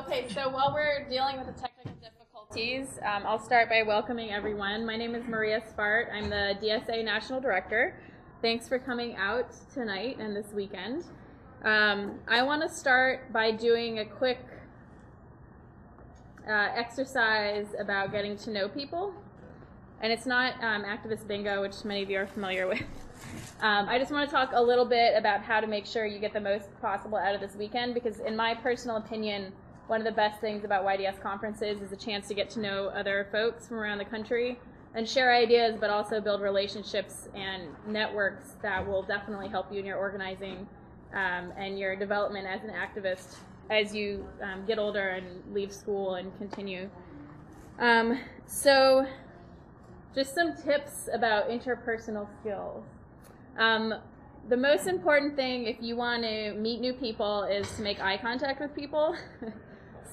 Okay, so while we're dealing with the technical difficulties, I'll start by welcoming everyone. My name is Maria Svart. I'm the DSA National Director. Thanks for coming out tonight and this weekend. I want to start by doing a quick exercise about getting to know people. And it's not activist bingo, which many of you are familiar with. I just want to talk a little bit about how to make sure you get the most possible out of this weekend, because in my personal opinion, one of the best things about YDS conferences is a chance to get to know other folks from around the country and share ideas, but also build relationships and networks that will definitely help you in your organizing and your development as an activist as you get older and leave school and continue. So just some tips about interpersonal skills. The most important thing if you want to meet new people is to make eye contact with people.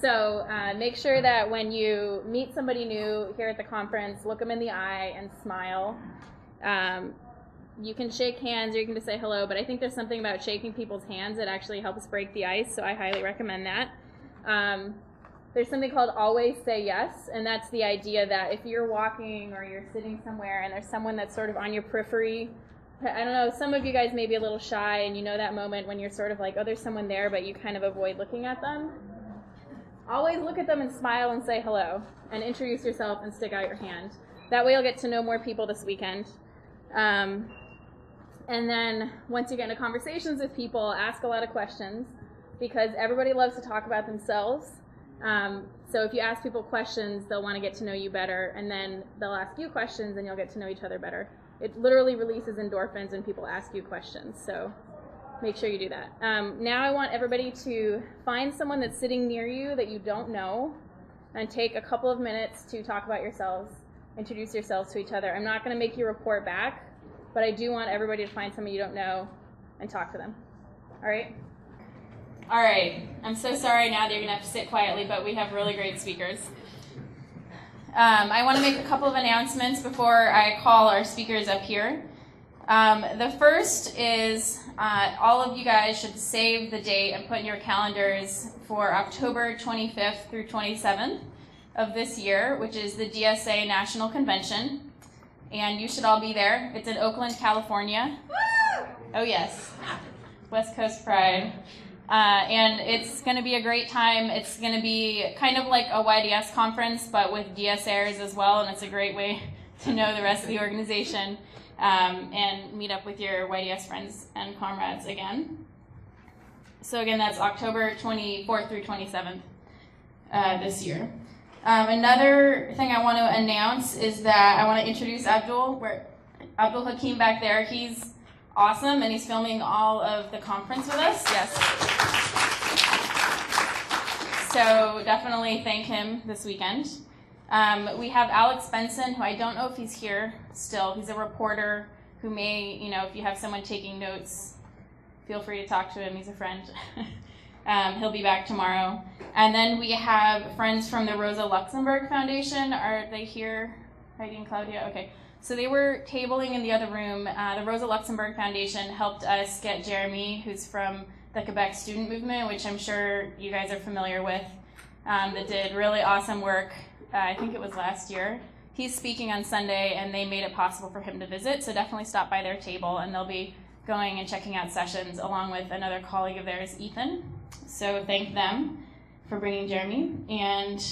So make sure that when you meet somebody new here at the conference, look them in the eye and smile. You can shake hands or you can just say hello, but I think there's something about shaking people's hands that actually helps break the ice, so I highly recommend that. There's something called always say yes, and that's the idea that if you're walking or you're sitting somewhere and there's someone that's sort of on your periphery, I don't know, some of you guys may be a little shy and you know that moment when you're sort of like, oh, there's someone there, but you kind of avoid looking at them. Always look at them and smile and say hello and introduce yourself and stick out your hand. That way you'll get to know more people this weekend. And then once you get into conversations with people, ask a lot of questions because everybody loves to talk about themselves. So if you ask people questions, they'll want to get to know you better, and then they'll ask you questions and you'll get to know each other better. It literally releases endorphins when people ask you questions, so make sure you do that. Now I want everybody to find someone that's sitting near you that you don't know and take a couple of minutes to talk about yourselves, introduce yourselves to each other. I'm not going to make you report back, but I do want everybody to find someone you don't know and talk to them. All right? All right. I'm so sorry now that you're going to have to sit quietly, but we have really great speakers. I want to make a couple of announcements before I call our speakers up here. The first is all of you guys should save the date and put in your calendars for October 25th through 27th of this year, which is the DSA National Convention. And you should all be there. It's in Oakland, California. Oh, yes. West Coast Pride. And it's going to be a great time. It's going to be kind of like a YDS conference, but with DSAers as well, and it's a great way to know the rest of the organization and meet up with your YDS friends and comrades again. So again, that's October 24th through 27th this year. Another thing I want to announce is that I want to introduce Abdul Hakim back there. He's awesome, and he's filming all of the conference with us. Yes. So definitely thank him this weekend. We have Alex Benson, who I don't know if he's here still. He's a reporter who may, if you have someone taking notes, feel free to talk to him. He's a friend. He'll be back tomorrow. And then we have friends from the Rosa Luxemburg Foundation. Are they here? Heidi and Claudia? Okay. So they were tabling in the other room. The Rosa Luxemburg Foundation helped us get Jeremy, who's from the Quebec Student Movement, which I'm sure you guys are familiar with, that did really awesome work. I think it was last year. He's speaking on Sunday, and they made it possible for him to visit, so definitely stop by their table, and they'll be going and checking out sessions along with another colleague of theirs, Ethan. So thank them for bringing Jeremy. And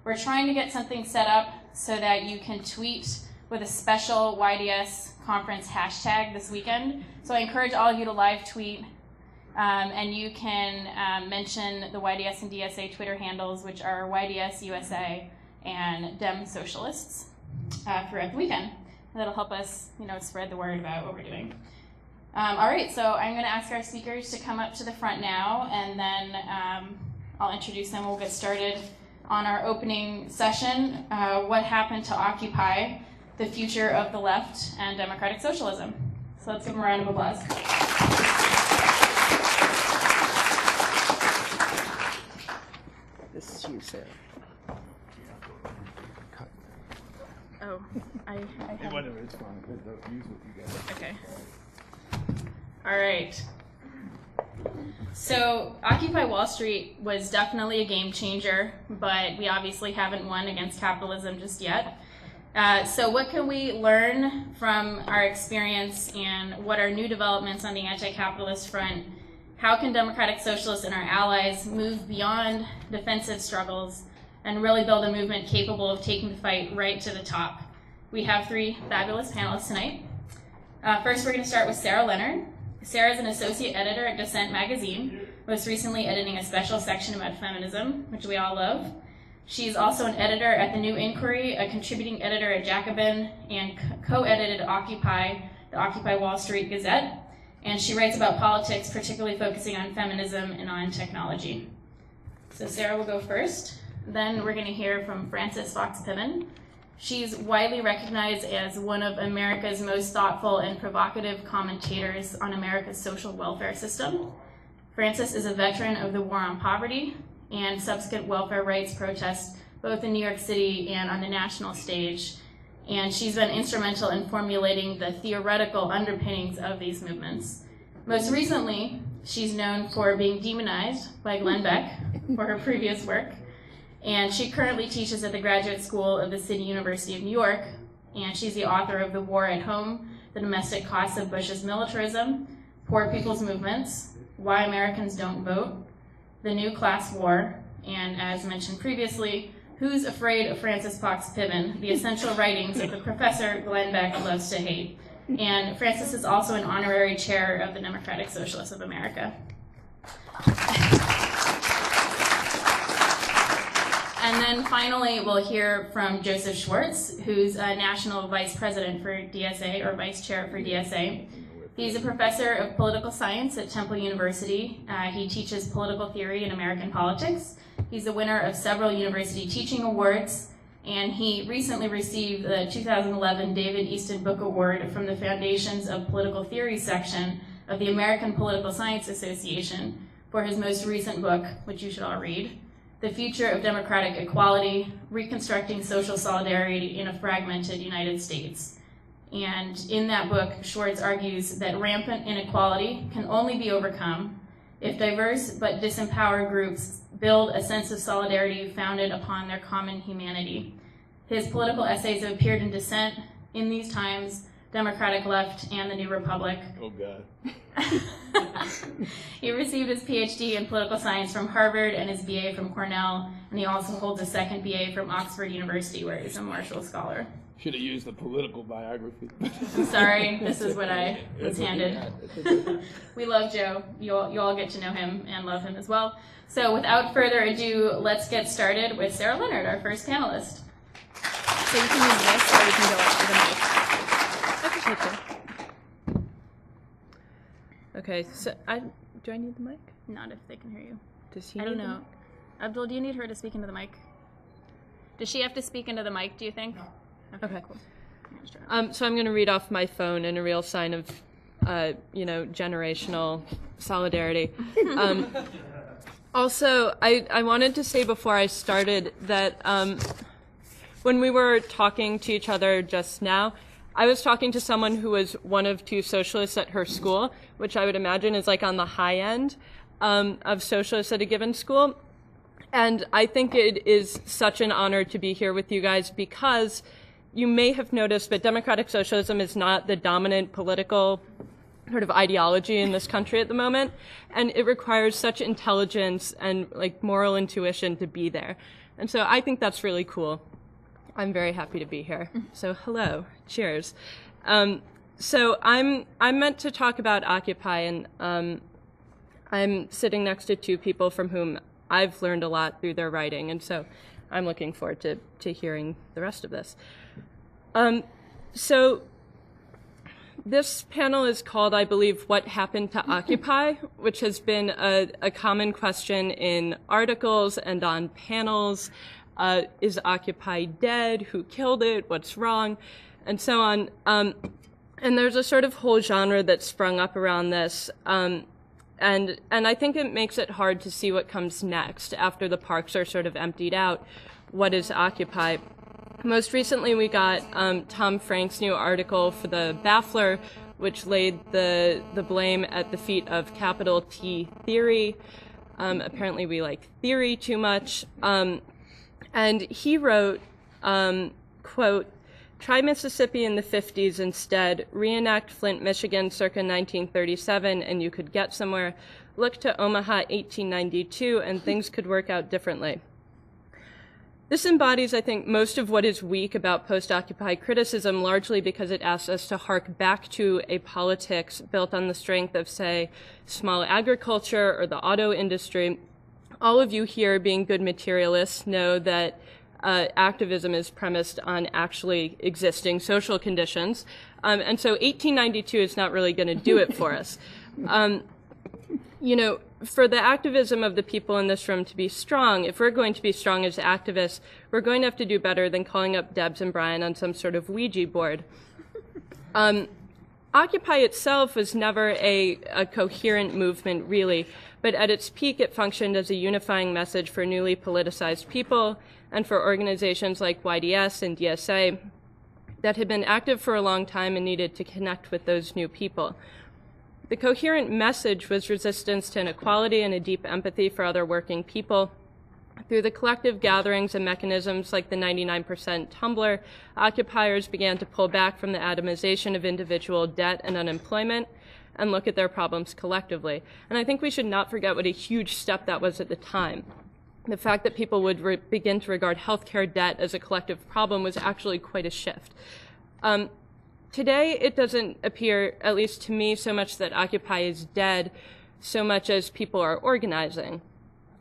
we're trying to get something set up so that you can tweet with a special YDS conference hashtag this weekend. So I encourage all of you to live tweet, and you can mention the YDS and DSA Twitter handles, which are YDS USA and Dem Socialists throughout the weekend. And that'll help us, spread the word about what we're doing. All right, so I'm going to ask our speakers to come up to the front now, and then I'll introduce them. We'll get started on our opening session, What Happened to Occupy? The Future of the Left and Democratic Socialism. So let's give them a round of applause. This is you, Sarah. Oh, I have... Whatever, it's fine. Use what you got. Okay. All right. So Occupy Wall Street was definitely a game changer, but we obviously haven't won against capitalism just yet. So what can we learn from our experience, and what are new developments on the anti-capitalist front? How can democratic socialists and our allies move beyond defensive struggles and really build a movement capable of taking the fight right to the top? We have three fabulous panelists tonight. First, we're going to start with Sarah Leonard. Sarah is an associate editor at Dissent Magazine, most recently editing a special section about feminism, which we all love. She's also an editor at The New Inquiry, a contributing editor at Jacobin, and co-edited Occupy, the Occupy Wall Street Gazette. And she writes about politics, particularly focusing on feminism and on technology. So Sarah will go first. Then we're going to hear from Frances Fox Piven. She's widely recognized as one of America's most thoughtful and provocative commentators on America's social welfare system. Frances is a veteran of the War on Poverty and subsequent welfare rights protests, both in New York City and on the national stage. And she's been instrumental in formulating the theoretical underpinnings of these movements. Most recently, she's known for being demonized by Glenn Beck for her previous work. And she currently teaches at the Graduate School of the City University of New York. And she's the author of The War at Home, The Domestic Costs of Bush's Militarism, Poor People's Movements, Why Americans Don't Vote, The New Class War, and as mentioned previously, Who's Afraid of Frances Fox Piven, the essential writings of the professor Glenn Beck loves to hate. And Frances is also an honorary chair of the Democratic Socialists of America. And then finally, we'll hear from Joseph Swartz, who's a national vice president for DSA, or vice chair for DSA. He's a professor of political science at Temple University. He teaches political theory and American politics. He's the winner of several university teaching awards, and he recently received the 2011 David Easton Book Award from the Foundations of Political Theory section of the American Political Science Association for his most recent book, which you should all read, The Future of Democratic Equality, Reconstructing Social Solidarity in a Fragmented United States. And in that book, Swartz argues that rampant inequality can only be overcome if diverse but disempowered groups build a sense of solidarity founded upon their common humanity. His political essays have appeared in Dissent, In These Times, Democratic Left, and The New Republic. Oh, God. He received his PhD in political science from Harvard and his BA from Cornell, and he also holds a second BA from Oxford University, where he's a Marshall Scholar. Should have used the political biography. I'm sorry, this is what I was handed. We love Joe. You all get to know him and love him as well. So without further ado, let's get started with Sarah Leonard, our first panelist. So you can use this, or you can go up to the mic. I can take it. Okay, so do I need the mic? Not if they can hear you. Does he? I don't know. Abdul, do you need her to speak into the mic? Does she have to speak into the mic, do you think? No. Okay. Cool. So I'm going to read off my phone in a real sign of, generational solidarity. Also, I wanted to say before I started that when we were talking to each other just now, I was talking to someone who was one of two socialists at her school, which I would imagine is like on the high end of socialists at a given school. And I think it is such an honor to be here with you guys because you may have noticed that democratic socialism is not the dominant political sort of ideology in this country at the moment, and it requires such intelligence and like moral intuition to be there. And so I think that's really cool. I'm very happy to be here. So hello, cheers. So I'm meant to talk about Occupy, and I'm sitting next to two people from whom I've learned a lot through their writing, and so I'm looking forward to hearing the rest of this. So this panel is called, I believe, What Happened to Occupy, which has been a common question in articles and on panels. Is Occupy dead? Who killed it? What's wrong? And so on. And there's a sort of whole genre that's sprung up around this. And I think it makes it hard to see what comes next after the parks are sort of emptied out. What is Occupy? Most recently, we got Tom Frank's new article for the Baffler, which laid the blame at the feet of capital T theory. Apparently we like theory too much. And he wrote, quote, "Try Mississippi in the 50s instead. Reenact Flint, Michigan circa 1937 and you could get somewhere. Look to Omaha 1892 and things could work out differently." This embodies, I think, most of what is weak about post-Occupy criticism, largely because it asks us to hark back to a politics built on the strength of, say, small agriculture or the auto industry. All of you here, being good materialists, know that activism is premised on actually existing social conditions. And so 1892 is not really going to do it for us. You know, for the activism of the people in this room to be strong, if we're going to be strong as activists, we're going to have to do better than calling up Debs and Brian on some sort of Ouija board. Occupy itself was never a coherent movement, really, but at its peak it functioned as a unifying message for newly politicized people and for organizations like YDS and DSA that had been active for a long time and needed to connect with those new people. The coherent message was resistance to inequality and a deep empathy for other working people. Through the collective gatherings and mechanisms like the 99% Tumblr, occupiers began to pull back from the atomization of individual debt and unemployment and look at their problems collectively. And I think we should not forget what a huge step that was at the time. The fact that people would begin to regard healthcare debt as a collective problem was actually quite a shift. Today, it doesn't appear, at least to me, so much that Occupy is dead, so much as people are organizing.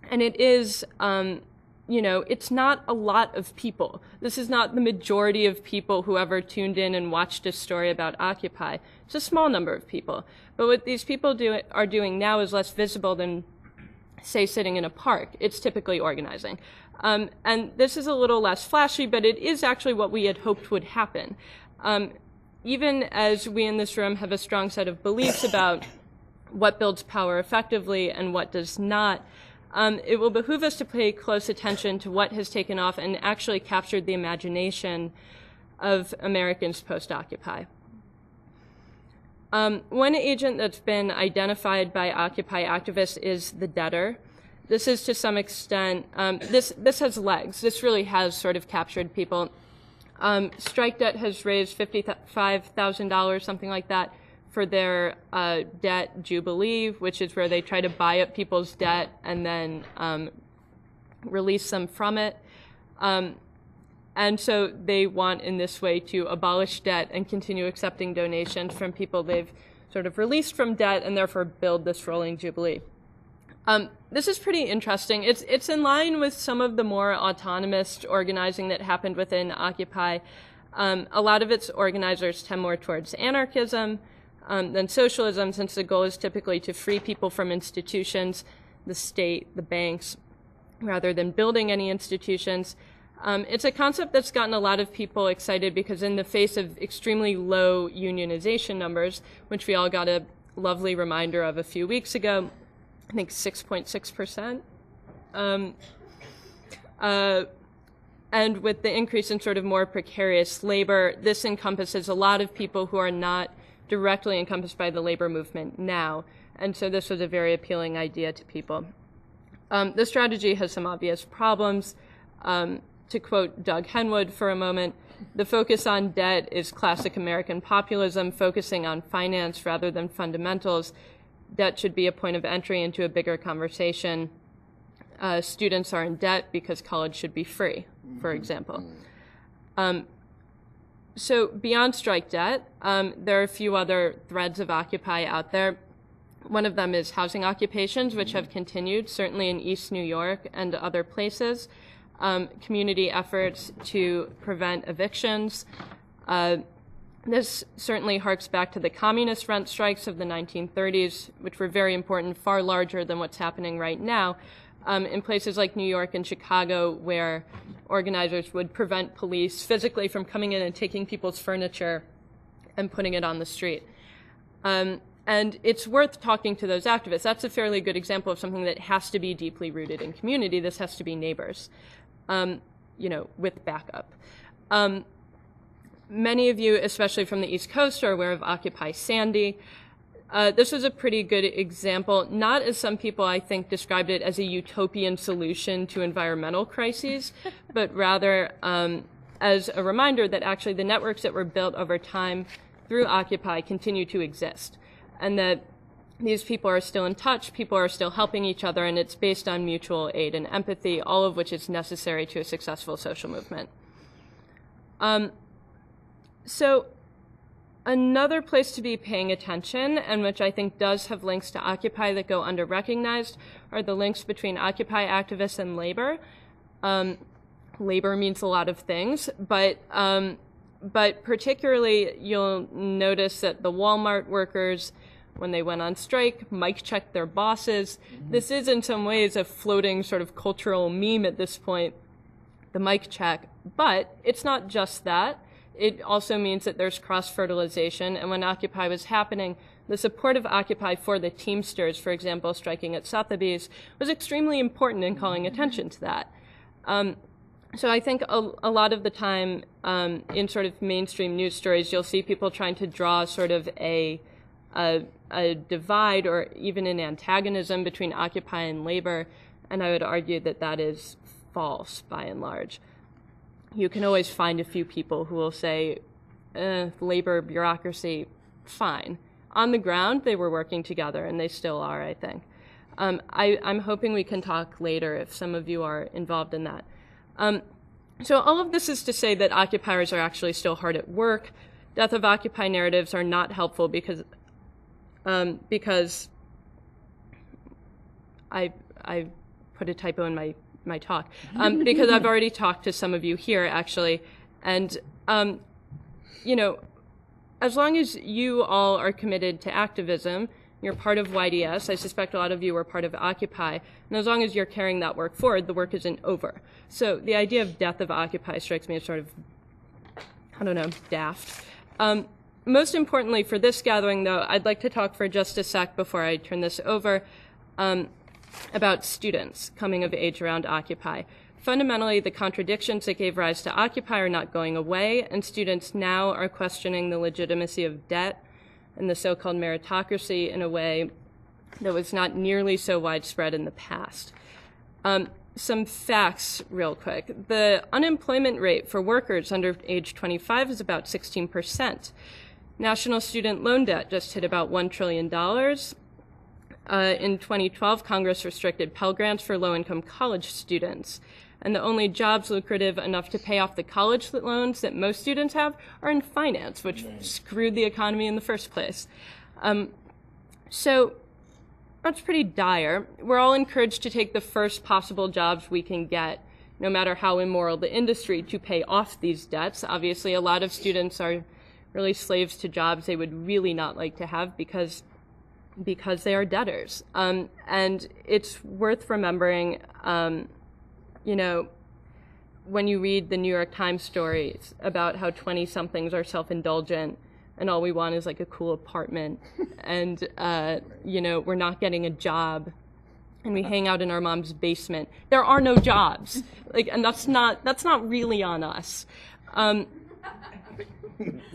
And it is, you know, it's not a lot of people. This is not the majority of people who ever tuned in and watched a story about Occupy. It's a small number of people. But what these people are doing now is less visible than, say, sitting in a park. It's typically organizing. And this is a little less flashy, but it is actually what we had hoped would happen. Even as we in this room have a strong set of beliefs about what builds power effectively and what does not, it will behoove us to pay close attention to what has taken off and actually captured the imagination of Americans post-Occupy. One agent that's been identified by Occupy activists is the debtor. This is to some extent, this has legs. This really has sort of captured people. Strike Debt has raised $55,000, something like that, for their debt jubilee, which is where they try to buy up people's debt and then release them from it. And so they want in this way to abolish debt and continue accepting donations from people they've sort of released from debt and therefore build this rolling jubilee. This is pretty interesting. It's in line with some of the more autonomous organizing that happened within Occupy. A lot of its organizers tend more towards anarchism than socialism, since the goal is typically to free people from institutions, the state, the banks, rather than building any institutions. It's a concept that's gotten a lot of people excited because in the face of extremely low unionization numbers, which we all got a lovely reminder of a few weeks ago, I think 6.6%. And with the increase in sort of more precarious labor, this encompasses a lot of people who are not directly encompassed by the labor movement now. And so this was a very appealing idea to people. The strategy has some obvious problems. To quote Doug Henwood for a moment, the focus on debt is classic American populism, focusing on finance rather than fundamentals. Debt should be a point of entry into a bigger conversation. Students are in debt because college should be free, for example. So beyond strike debt, there are a few other threads of Occupy out there. One of them is housing occupations, which have continued, certainly in East New York and other places. Community efforts to prevent evictions. This certainly harks back to the communist rent strikes of the 1930s, which were very important, far larger than what's happening right now, in places like New York and Chicago, where organizers would prevent police physically from coming in and taking people's furniture and putting it on the street. And it's worth talking to those activists. That's a fairly good example of something that has to be deeply rooted in community. This has to be neighbors, you know, with backup. many of you, especially from the East Coast, are aware of Occupy Sandy. This was a pretty good example, not as some people, I think, described it as a utopian solution to environmental crises, but rather as a reminder that actually the networks that were built over time through Occupy continue to exist, and that these people are still in touch, people are still helping each other, and it's based on mutual aid and empathy, all of which is necessary to a successful social movement. So another place to be paying attention, and which I think does have links to Occupy that go under-recognized, are the links between Occupy activists and labor. Labor means a lot of things, but particularly you'll notice that the Walmart workers, when they went on strike, mic checked their bosses. This is in some ways a floating sort of cultural meme at this point, the mic check, but it's not just that. It also means that there's cross-fertilization, and when Occupy was happening, the support of Occupy for the Teamsters, for example, striking at Sotheby's, was extremely important in calling attention to that. So I think a lot of the time in sort of mainstream news stories, you'll see people trying to draw sort of a divide or even an antagonism between Occupy and labor, and I would argue that that is false by and large. You can always find a few people who will say, labor, bureaucracy, fine. On the ground, they were working together, and they still are, I think. I'm hoping we can talk later if some of you are involved in that. So all of this is to say that occupiers are actually still hard at work. Death of Occupy narratives are not helpful because I put a typo in my talk, because I've already talked to some of you here, actually. And, you know, as long as you all are committed to activism, you're part of YDS, I suspect a lot of you are part of Occupy, and as long as you're carrying that work forward, the work isn't over. So the idea of death of Occupy strikes me as sort of, I don't know, daft. Most importantly for this gathering, though, I'd like to talk for just a sec before I turn this over about students coming of age around Occupy. Fundamentally, the contradictions that gave rise to Occupy are not going away, and students now are questioning the legitimacy of debt and the so-called meritocracy in a way that was not nearly so widespread in the past. Some facts real quick. The unemployment rate for workers under age 25 is about 16%. National student loan debt just hit about $1 trillion. In 2012, Congress restricted Pell Grants for low-income college students. And the only jobs lucrative enough to pay off the college loans that most students have are in finance, which screwed the economy in the first place. So that's pretty dire. We're all encouraged to take the first possible jobs we can get, no matter how immoral the industry, to pay off these debts. Obviously, a lot of students are really slaves to jobs they would really not like to have because they are debtors. And it's worth remembering, you know, when you read the New York Times stories about how 20-somethings are self-indulgent and all we want is like a cool apartment and, you know, we're not getting a job and we hang out in our mom's basement. There are no jobs. Like, and that's not really on us.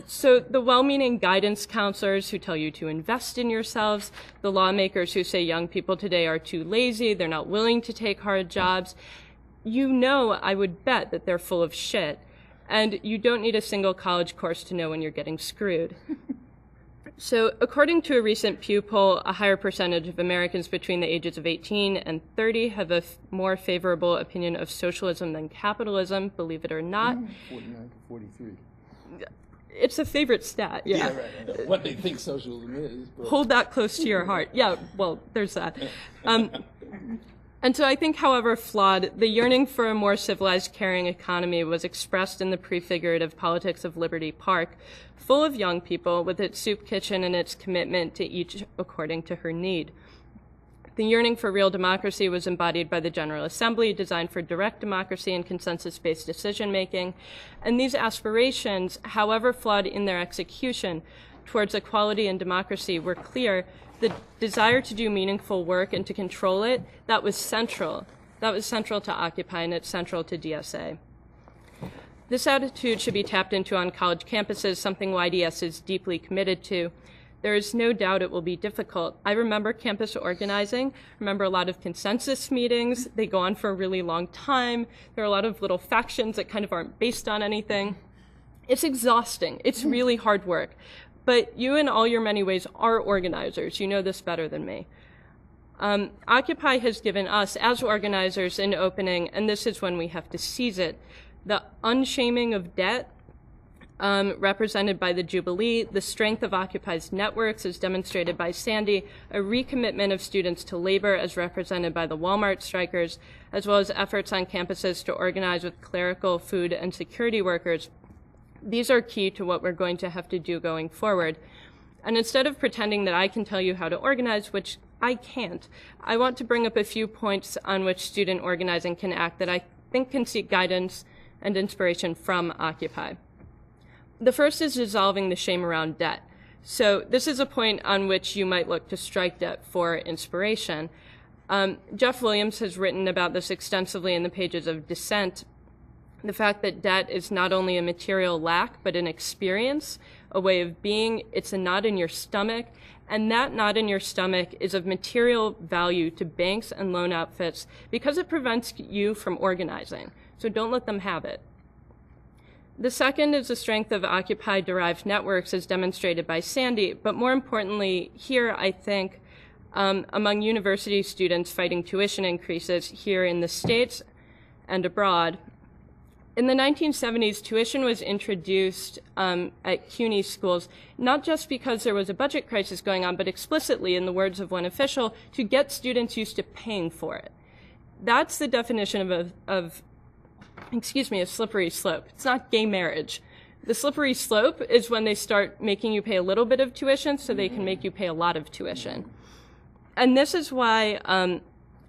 So the well-meaning guidance counselors who tell you to invest in yourselves, the lawmakers who say young people today are too lazy, they're not willing to take hard jobs, you know, I would bet that they're full of shit, and you don't need a single college course to know when you're getting screwed. So according to a recent Pew poll, a higher percentage of Americans between the ages of 18 and 30 have a more favorable opinion of socialism than capitalism, believe it or not. 49 to 43. It's a favorite stat, yeah. Right. What they think socialism is. But... Hold that close to your heart. Yeah, well, there's that. And so I think, however flawed, the yearning for a more civilized, caring economy was expressed in the prefigurative politics of Liberty Park, full of young people with its soup kitchen and its commitment to each according to her need. The yearning for real democracy was embodied by the General Assembly, designed for direct democracy and consensus-based decision-making. And these aspirations, however flawed in their execution towards equality and democracy, were clear. The desire to do meaningful work and to control it, that was central. That was central to Occupy, and it's central to DSA. This attitude should be tapped into on college campuses, something YDS is deeply committed to. There is no doubt it will be difficult. I remember campus organizing, remember a lot of consensus meetings. They go on for a really long time. There are a lot of little factions that kind of aren't based on anything. It's exhausting. It's really hard work. But you, in all your many ways, are organizers. You know this better than me. Occupy has given us, as organizers, an opening, and this is when we have to seize it. The unshaming of debt, represented by the Jubilee, the strength of Occupy's networks as demonstrated by Sandy, a recommitment of students to labor as represented by the Walmart strikers, as well as efforts on campuses to organize with clerical, food, and security workers. These are key to what we're going to have to do going forward. And instead of pretending that I can tell you how to organize, which I can't, I want to bring up a few points on which student organizing can act that I think can seek guidance and inspiration from Occupy. The first is dissolving the shame around debt. So this is a point on which you might look to strike debt for inspiration. Jeff Williams has written about this extensively in the pages of Dissent. The fact that debt is not only a material lack, but an experience, a way of being. It's a knot in your stomach, and that knot in your stomach is of material value to banks and loan outfits because it prevents you from organizing. So don't let them have it. The second is the strength of Occupy-derived networks as demonstrated by Sandy, but more importantly here, I think, among university students fighting tuition increases here in the States and abroad. In the 1970s, tuition was introduced at CUNY schools, not just because there was a budget crisis going on, but explicitly, in the words of one official, to get students used to paying for it. That's the definition of a slippery slope. It's not gay marriage. The slippery slope is when they start making you pay a little bit of tuition so they can make you pay a lot of tuition. And this is why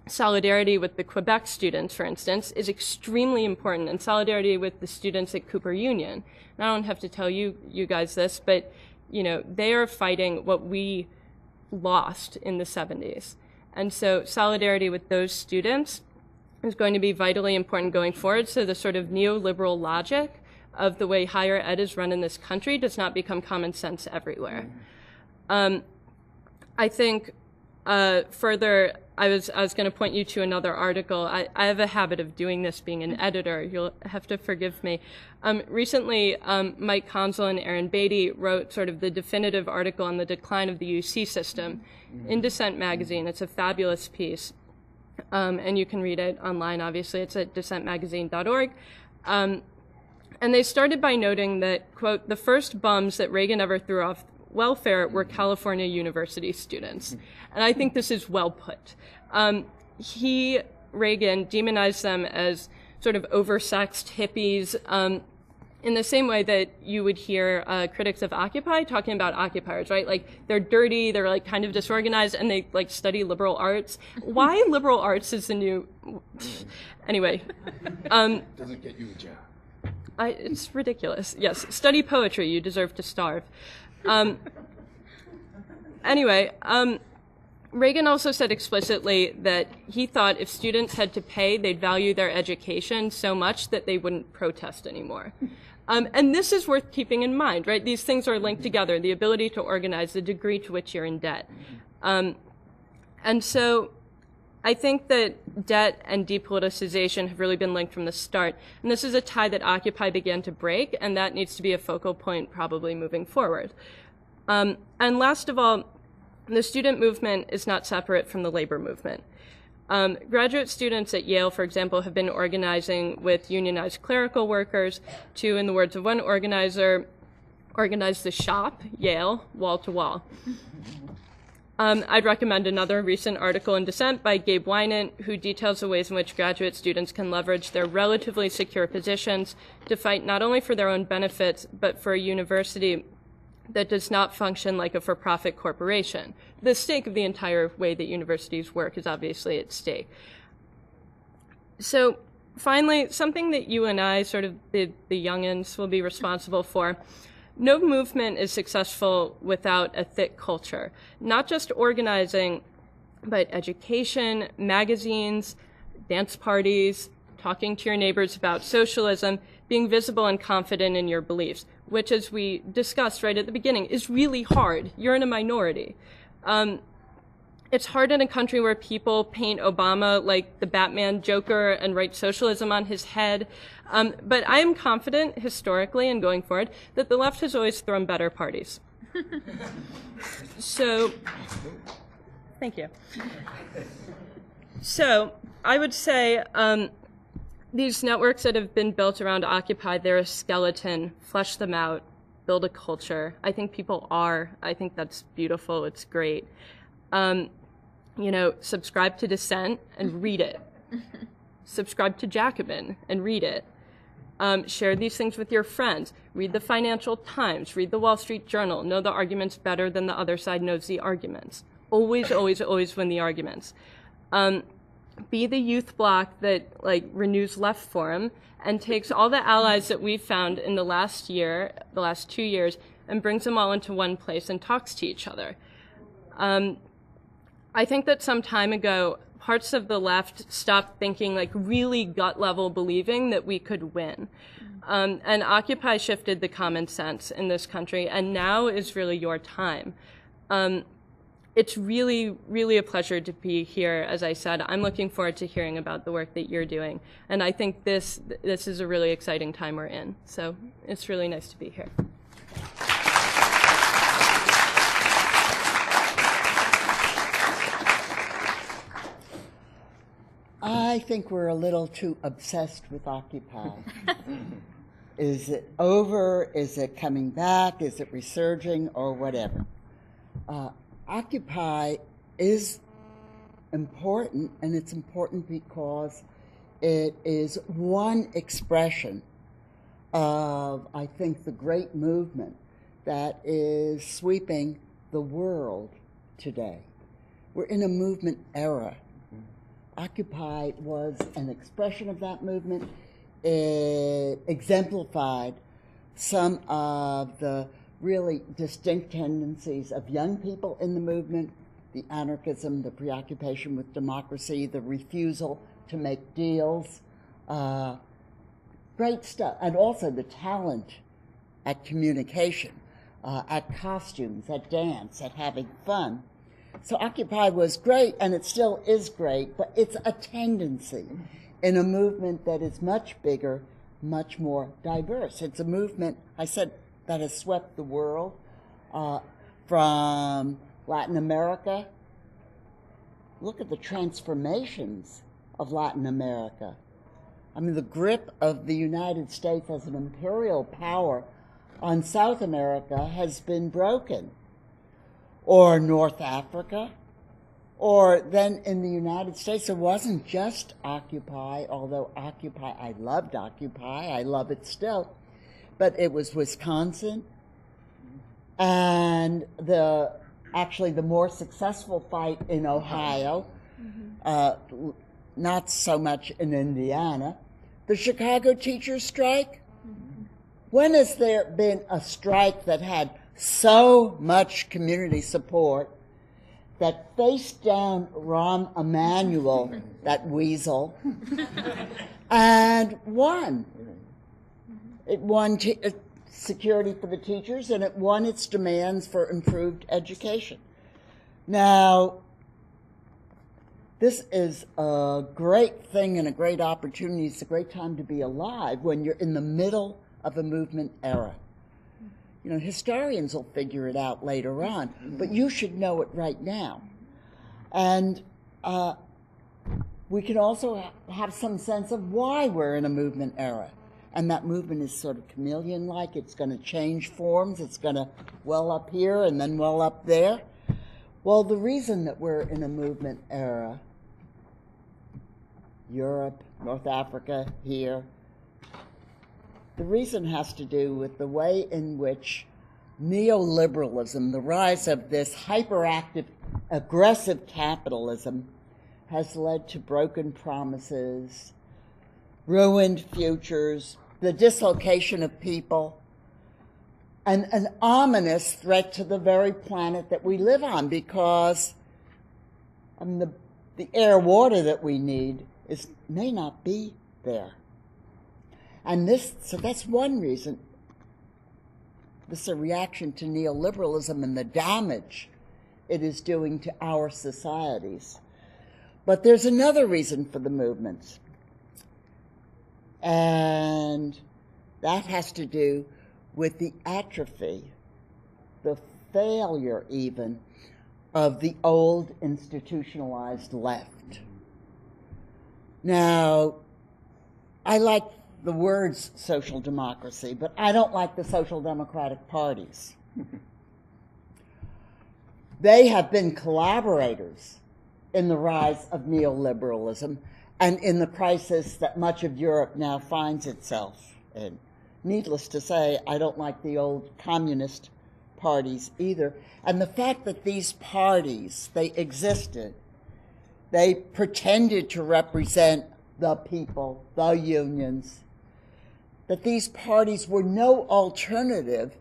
solidarity with the Quebec students, for instance, is extremely important, and solidarity with the students at Cooper Union. And I don't have to tell you guys this, but they are fighting what we lost in the 70s. And so solidarity with those students is going to be vitally important going forward, so the sort of neoliberal logic of the way higher ed is run in this country does not become common sense everywhere. I think further, I was going to point you to another article. I have a habit of doing this being an editor. You'll have to forgive me. Recently, Mike Consul and Aaron Beatty wrote sort of the definitive article on the decline of the UC system in Dissent Magazine. It's a fabulous piece. And you can read it online, obviously. It's at dissentmagazine.org. And they started by noting that, quote, the first bums that Reagan ever threw off welfare were California university students. And I think this is well put. Reagan, demonized them as sort of oversexed hippies, in the same way that you would hear critics of Occupy talking about occupiers, right? Like, they're dirty, they're like kind of disorganized, and they like study liberal arts. Why liberal arts is the new... Anyway. Doesn't get you a job. It's ridiculous. Yes, study poetry, you deserve to starve. Anyway, Reagan also said explicitly that he thought if students had to pay, they'd value their education so much that they wouldn't protest anymore. And this is worth keeping in mind, right? These things are linked together, the ability to organize, the degree to which you're in debt. And so I think that debt and depoliticization have really been linked from the start. And this is a tie that Occupy began to break, and that needs to be a focal point probably moving forward. And last of all, the student movement is not separate from the labor movement. Graduate students at Yale, for example, have been organizing with unionized clerical workers to, in the words of one organizer, organize the shop, Yale, wall to wall. I'd recommend another recent article in Dissent by Gabe Wynant, who details the ways in which graduate students can leverage their relatively secure positions to fight not only for their own benefits, but for a university that does not function like a for-profit corporation. The stake of the entire way that universities work is obviously at stake. So finally, something that you and I, sort of the youngins, will be responsible for. No movement is successful without a thick culture, not just organizing, but education, magazines, dance parties, talking to your neighbors about socialism, being visible and confident in your beliefs, which, as we discussed right at the beginning, is really hard. You're in a minority. It's hard in a country where people paint Obama like the Batman Joker and write socialism on his head. But I am confident, historically and going forward, that the left has always thrown better parties. So, thank you. So, I would say these networks that have been built around Occupy, they're a skeleton. Flesh them out, build a culture. I think people are. I think that's beautiful. It's great. Subscribe to Dissent and read it. Subscribe to Jacobin and read it. Share these things with your friends. Read the Financial Times. Read the Wall Street Journal. Know the arguments better than the other side knows the arguments. Always, always, always win the arguments. Be the youth bloc that renews Left Forum and takes all the allies that we've found in the last 2 years, and brings them all into one place and talks to each other. I think that some time ago, parts of the left stopped thinking, really gut level believing that we could win. And Occupy shifted the common sense in this country, and now is really your time. It's really, really a pleasure to be here. As I said, I'm looking forward to hearing about the work that you're doing. And I think this is a really exciting time we're in. So it's really nice to be here. I think we're a little too obsessed with Occupy. Is it over? Is it coming back? Is it resurging or whatever? Occupy is important, and it's important because it is one expression of, I think, the great movement that is sweeping the world today. We're in a movement era. Occupy was an expression of that movement. It exemplified some of the really distinct tendencies of young people in the movement, the anarchism, the preoccupation with democracy, the refusal to make deals, great stuff, and also the talent at communication, at costumes, at dance, at having fun. So Occupy was great, and it still is great, but it's a tendency in a movement that is much bigger, much more diverse. It's a movement, I said, that has swept the world from Latin America. Look at the transformations of Latin America. I mean, the grip of the United States as an imperial power on South America has been broken. Or North Africa, or then in the United States, it wasn't just Occupy, although Occupy, I loved Occupy, I love it still, but it was Wisconsin, and actually the more successful fight in Ohio, not so much in Indiana, the Chicago teachers' strike. When has there been a strike that had so much community support that faced down Rahm Emanuel, that weasel, and won? It won security for the teachers, and it won its demands for improved education. Now, this is a great thing and a great opportunity. It's a great time to be alive when you're in the middle of a movement era. You know, historians will figure it out later on, but you should know it right now. And we can also have some sense of why we're in a movement era. And that movement is sort of chameleon-like. It's going to change forms. It's going to well up here and then well up there. Well, the reason that we're in a movement era, Europe, North Africa, here, the reason has to do with the way in which neoliberalism, the rise of this hyperactive, aggressive capitalism, has led to broken promises, ruined futures, the dislocation of people, and an ominous threat to the very planet that we live on, because the air, water that we need may not be there. And so that's one reason. This is a reaction to neoliberalism and the damage it is doing to our societies. But there's another reason for the movements. And that has to do with the atrophy, the failure even, of the old institutionalized left. Now, I like the words social democracy, but I don't like the social democratic parties. They have been collaborators in the rise of neoliberalism and in the crisis that much of Europe now finds itself in. Needless to say, I don't like the old communist parties either. And the fact that these parties, they existed, they pretended to represent the people, the unions, that these parties were no alternative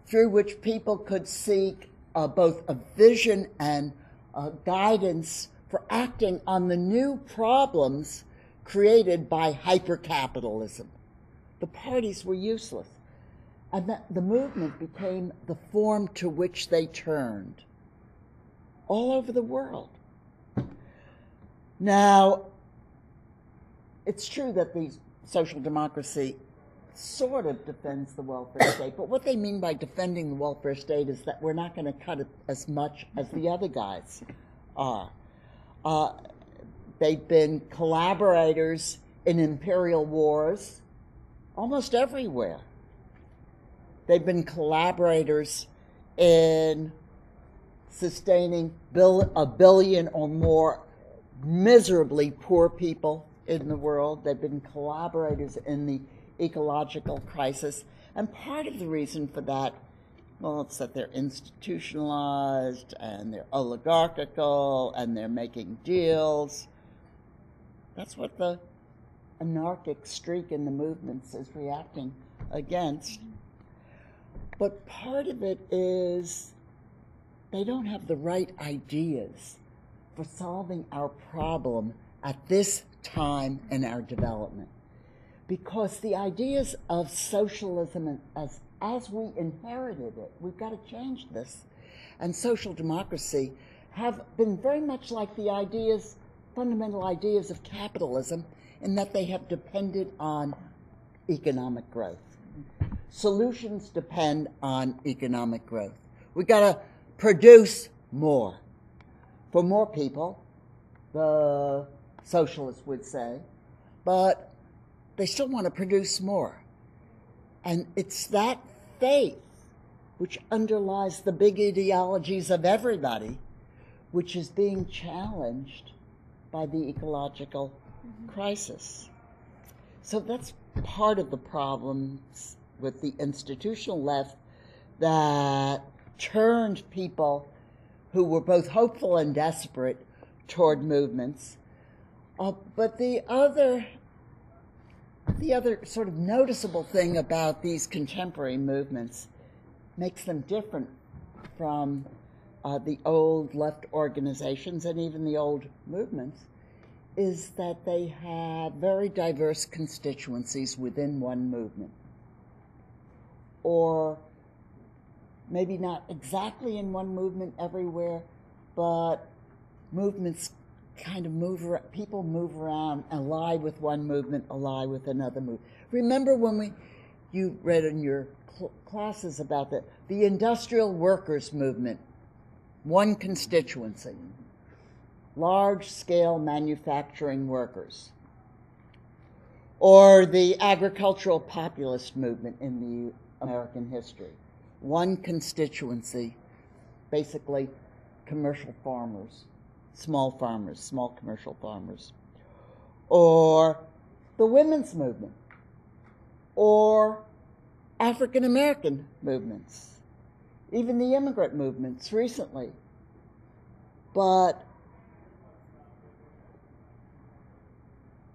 through which people could seek both a vision and guidance for acting on the new problems created by hypercapitalism. The parties were useless. And that the movement became the form to which they turned all over the world. Now, it's true that the social democracy sort of defends the welfare state, but what they mean by defending the welfare state is that we're not going to cut it as much as the other guys are. They've been collaborators in imperial wars almost everywhere. They've been collaborators in sustaining a billion or more miserably poor people in the world. They've been collaborators in the ecological crisis. And part of the reason for that, well, it's that they're institutionalized and they're oligarchical and they're making deals. That's what the anarchic streak in the movements is reacting against. But part of it is they don't have the right ideas for solving our problem at this time in our development. Because the ideas of socialism as we inherited it, we've got to change this. And social democracy have been very much like the ideas, fundamental ideas of capitalism, in that they have depended on economic growth. Solutions depend on economic growth. We've got to produce more for more people, the socialists would say, but they still want to produce more. And it's that faith which underlies the big ideologies of everybody, which is being challenged by the ecological crisis. So that's part of the problems with the institutional left that turned people who were both hopeful and desperate toward movements. But the other sort of noticeable thing about these contemporary movements makes them different from the old left organizations and even the old movements is that they have very diverse constituencies within one movement. Or maybe not exactly in one movement everywhere, but movements kind of move around, people move around, ally with one movement, ally with another movement. Remember when you read in your classes about the industrial workers movement, one constituency, large-scale manufacturing workers, or the agricultural populist movement in the American history, one constituency, basically commercial farmers, small commercial farmers, or the women's movement, or African American movements, even the immigrant movements recently. But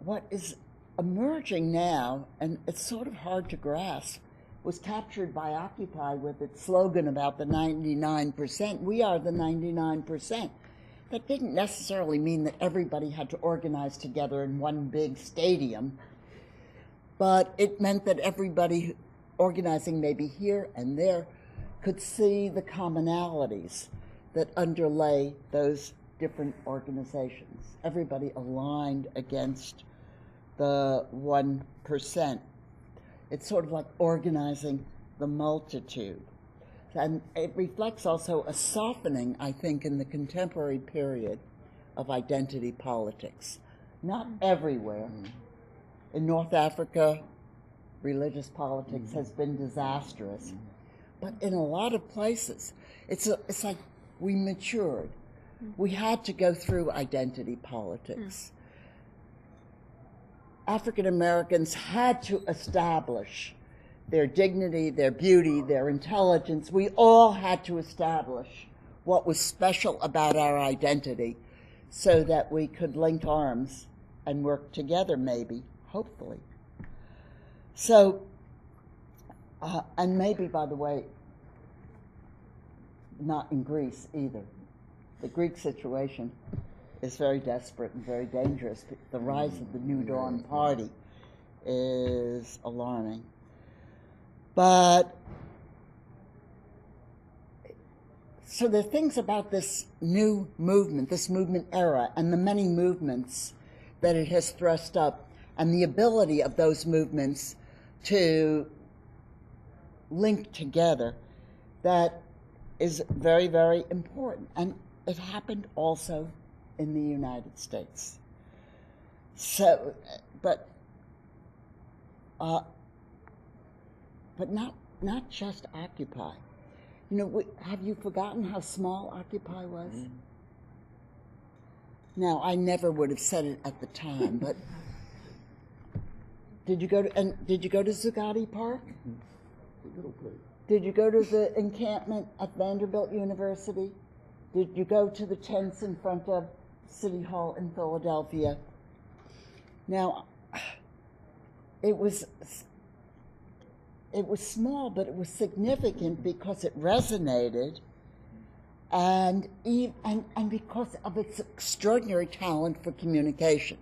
what is emerging now, and it's sort of hard to grasp, was captured by Occupy with its slogan about the 99%. We are the 99%. That didn't necessarily mean that everybody had to organize together in one big stadium but it meant that everybody organizing maybe here and there could see the commonalities that underlay those different organizations. Everybody aligned against the 1%. It's sort of like organizing the multitude. And it reflects also a softening, I think, in the contemporary period of identity politics. Not everywhere. In North Africa, religious politics has been disastrous. But in a lot of places, it's like we matured. We had to go through identity politics. African Americans had to establish their dignity, their beauty, their intelligence. We all had to establish what was special about our identity so that we could link arms and work together, maybe, hopefully. So, and maybe, by the way, not in Greece either. The Greek situation is very desperate and very dangerous. The rise of the New Dawn Party is alarming. But, so there are things about this new movement, this movement era, and the many movements that it has thrust up, and the ability of those movements to link together, that is very, very important. And it happened also in the United States. So, but not just Occupy. You know, have you forgotten how small Occupy was? Now, I never would have said it at the time, but did you go to Zuccotti Park? Did you go to the encampment at Vanderbilt University? Did you go to the tents in front of City Hall in Philadelphia? Now, it was small, but it was significant because it resonated, and because of its extraordinary talent for communication.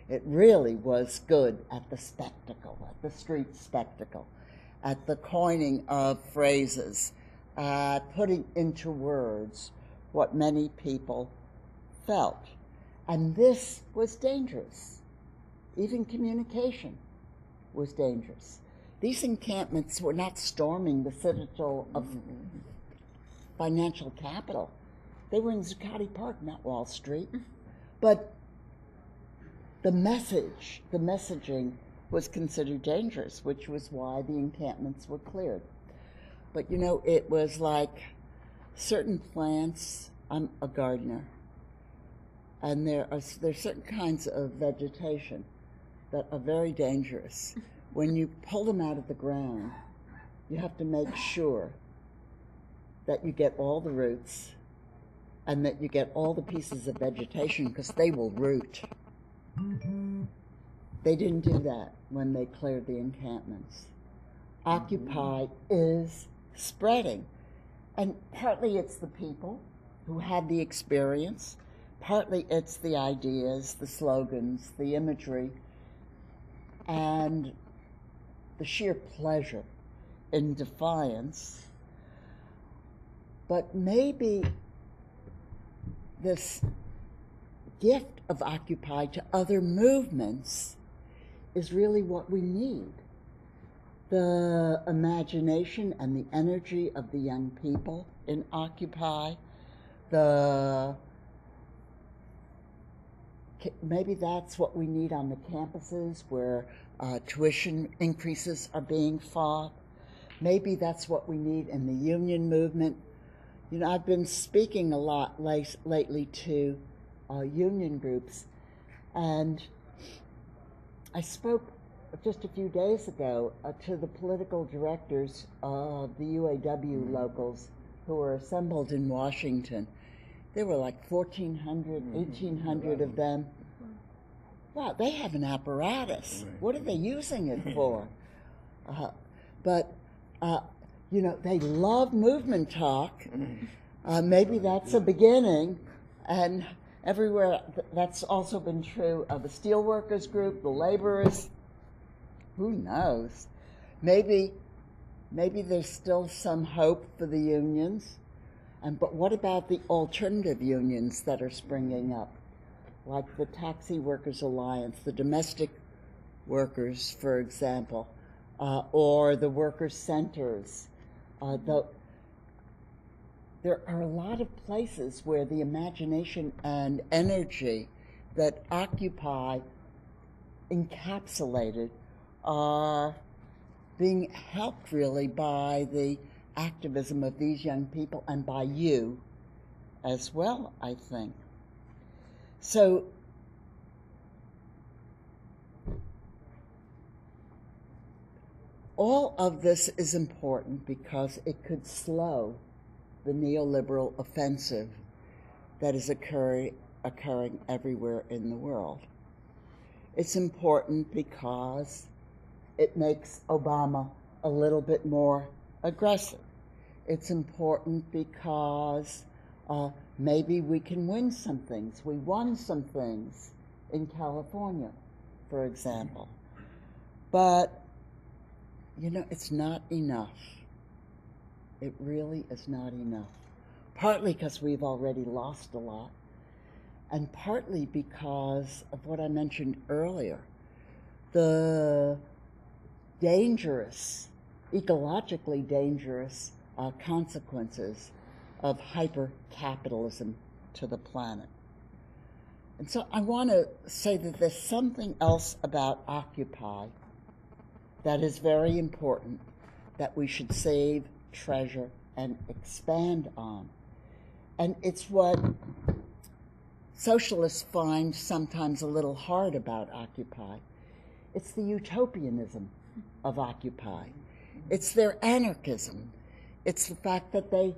It really was good at the spectacle, at the street spectacle, at the coining of phrases, putting into words what many people felt. And this was dangerous. Even communication was dangerous. These encampments were not storming the citadel of financial capital. They were in Zuccotti Park, not Wall Street. But the messaging was considered dangerous, which was why the encampments were cleared. But you know, it was like certain plants, I'm a gardener, and there's certain kinds of vegetation that are very dangerous. When you pull them out of the ground, you have to make sure that you get all the roots and that you get all the pieces of vegetation, because they will root. They didn't do that when they cleared the encampments. Occupy is spreading. And partly it's the people who had the experience, partly it's the ideas, the slogans, the imagery, and the sheer pleasure in defiance. But maybe this gift of Occupy to other movements is really what we need. The imagination and the energy of the young people in Occupy, maybe that's what we need on the campuses where tuition increases are being fought. Maybe that's what we need in the union movement. You know, I've been speaking a lot lately to union groups, and I spoke just a few days ago to the political directors of the UAW locals who were assembled in Washington. There were like 1,400, 1,800 of them. Wow, they have an apparatus. What are they using it for? You know, they love movement talk. Maybe that's a beginning. And everywhere, that's also been true of the steelworkers group, the laborers. who knows? Maybe there's still some hope for the unions. But what about the alternative unions that are springing up, like the Taxi Workers Alliance, the domestic workers, for example, or the workers' centers? There are a lot of places where the imagination and energy that Occupy encapsulated are being helped really by the activism of these young people and by you as well, I think. So all of this is important because it could slow the neoliberal offensive that is occurring everywhere in the world. It's important because it makes Obama a little bit more aggressive. It's important because maybe we can win some things. We won some things in California, for example. But, it's not enough. It really is not enough. Partly because we've already lost a lot, and partly because of what I mentioned earlier, the dangerous, ecologically dangerous consequences of hyper-capitalism to the planet. And so I want to say that there's something else about Occupy that is very important that we should save, treasure, and expand on. And it's what socialists find sometimes a little hard about Occupy. It's the utopianism of Occupy. It's their anarchism. It's the fact that they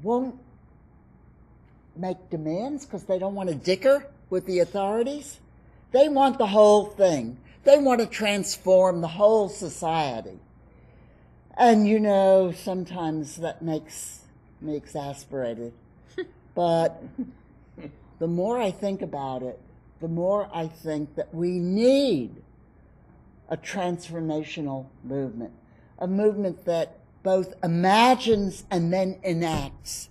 won't make demands because they don't want to dicker with the authorities. They want the whole thing. They want to transform the whole society. And sometimes that makes me exasperated. But the more I think about it, the more I think that we need a transformational movement, a movement that both imagines and then enacts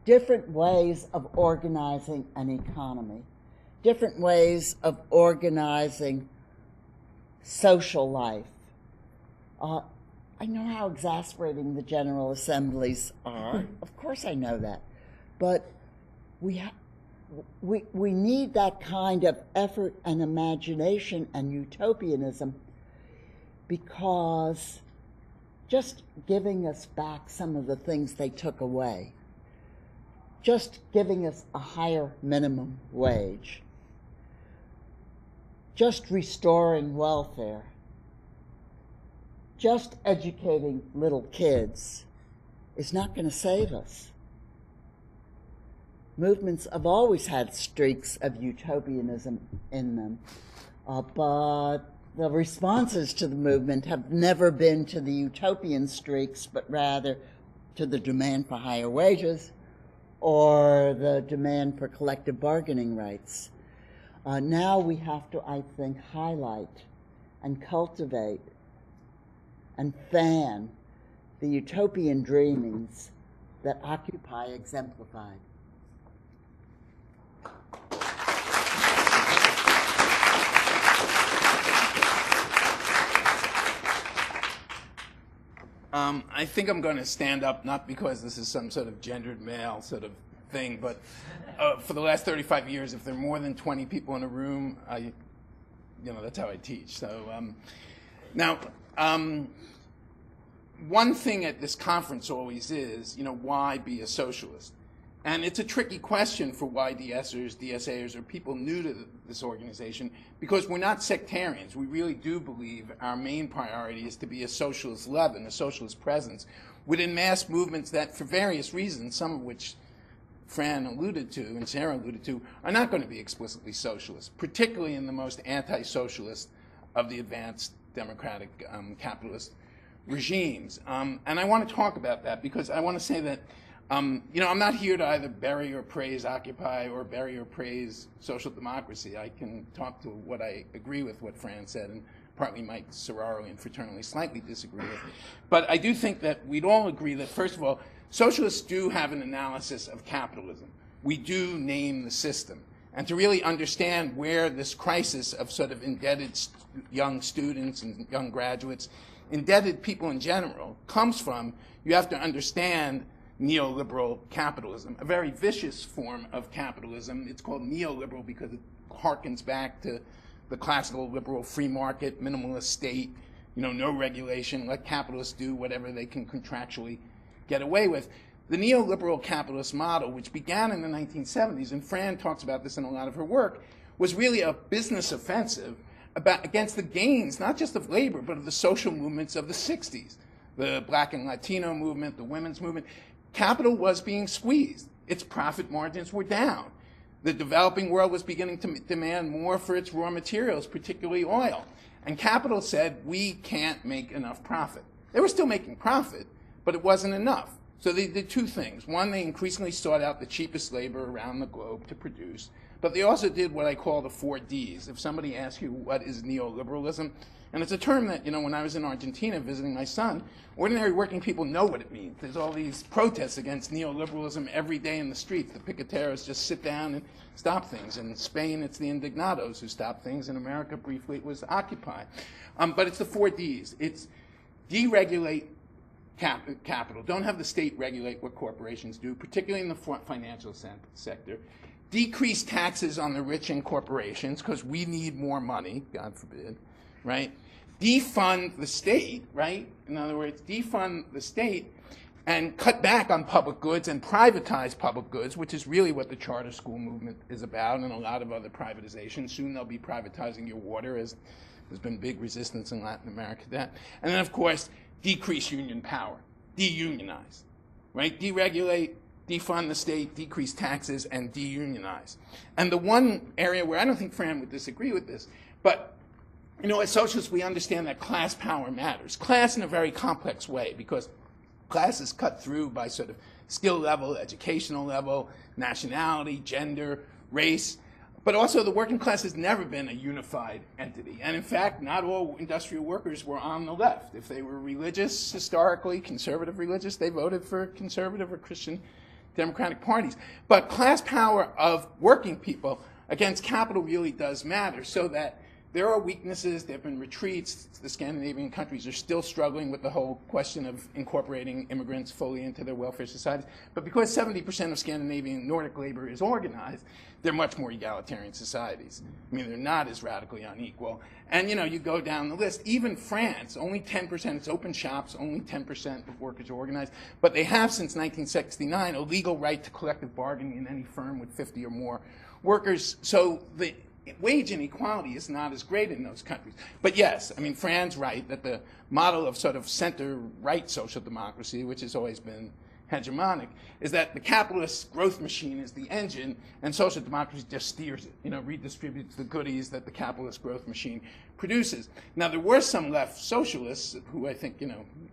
different ways of organizing an economy, different ways of organizing social life. I know how exasperating the General Assemblies are. Of course I know that. But we need that kind of effort and imagination and utopianism, because just giving us back some of the things they took away, just giving us a higher minimum wage, just restoring welfare, just educating little kids is not going to save us. Movements have always had streaks of utopianism in them, but the responses to the movement have never been to the utopian streaks, but rather to the demand for higher wages or the demand for collective bargaining rights. Now we have to, I think, highlight and cultivate and fan the utopian dreamings that Occupy exemplified. I think I'm going to stand up, not because this is some sort of gendered male sort of thing, but for the last 35 years, if there are more than 20 people in a room, that's how I teach. So now, one thing at this conference always is, why be a socialist? And it's a tricky question for YDSers, DSAers, or people new to this organization, because we're not sectarians. We really do believe our main priority is to be a socialist leaven, a socialist presence within mass movements that, for various reasons, some of which Fran alluded to and Sarah alluded to, are not going to be explicitly socialist, particularly in the most anti-socialist of the advanced democratic capitalist regimes. And I want to talk about that because I want to say that I'm not here to either bury or praise Occupy or bury or praise social democracy. I can talk to what I agree with what Fran said and partly Mike sororally and fraternally slightly disagree with. But I do think that we'd all agree that, first of all, socialists do have an analysis of capitalism. We do name the system. And to really understand where this crisis of sort of indebted young students and young graduates, indebted people in general, comes from, you have to understand neoliberal capitalism, a very vicious form of capitalism. It's called neoliberal because it harkens back to the classical liberal free market, minimalist state, no regulation, let capitalists do whatever they can contractually get away with. The neoliberal capitalist model, which began in the 1970s, and Fran talks about this in a lot of her work, was really a business offensive against the gains, not just of labor, but of the social movements of the 60s, the Black and Latino movement, the women's movement. Capital was being squeezed. Its profit margins were down. The developing world was beginning to demand more for its raw materials, particularly oil. And capital said, we can't make enough profit. They were still making profit, but it wasn't enough. So they did two things. One, they increasingly sought out the cheapest labor around the globe to produce. But they also did what I call the 4 Ds. If somebody asks you what is neoliberalism, and it's a term that, when I was in Argentina visiting my son, ordinary working people know what it means. There's all these protests against neoliberalism every day in the streets. The piqueteros just sit down and stop things. In Spain, it's the indignados who stop things. In America, briefly, it was Occupy. But it's the 4 Ds. It's deregulate capital. Don't have the state regulate what corporations do, particularly in the financial sector. Decrease taxes on the rich and corporations because we need more money, God forbid, right? Defund the state, right? In other words, defund the state and cut back on public goods and privatize public goods, which is really what the charter school movement is about and a lot of other privatizations. Soon they'll be privatizing your water, as there's been big resistance in Latin America to that. And then, of course, decrease union power, de-unionize, right? Deregulate, defund the state, decrease taxes, and de-unionize. And the one area where I don't think Fran would disagree with this, but as socialists, we understand that class power matters. Class in a very complex way, because class is cut through by sort of skill level, educational level, nationality, gender, race. But also the working class has never been a unified entity. And in fact, not all industrial workers were on the left. If they were religious, historically, conservative religious, they voted for conservative or Christian democratic parties. But class power of working people against capital really does matter, so that there are weaknesses, there have been retreats. The Scandinavian countries are still struggling with the whole question of incorporating immigrants fully into their welfare societies. But because 70% of Scandinavian Nordic labor is organized, they're much more egalitarian societies. I mean, they're not as radically unequal. And, you go down the list. Even France, only 10%, it's open shops, only 10% of workers are organized. But they have, since 1969, a legal right to collective bargaining in any firm with 50 or more workers. So the wage inequality is not as great in those countries. But yes, I mean, Fran's right that the model of sort of center-right social democracy, which has always been hegemonic, is that the capitalist growth machine is the engine, and social democracy just steers it, redistributes the goodies that the capitalist growth machine produces. Now, there were some left socialists who I think,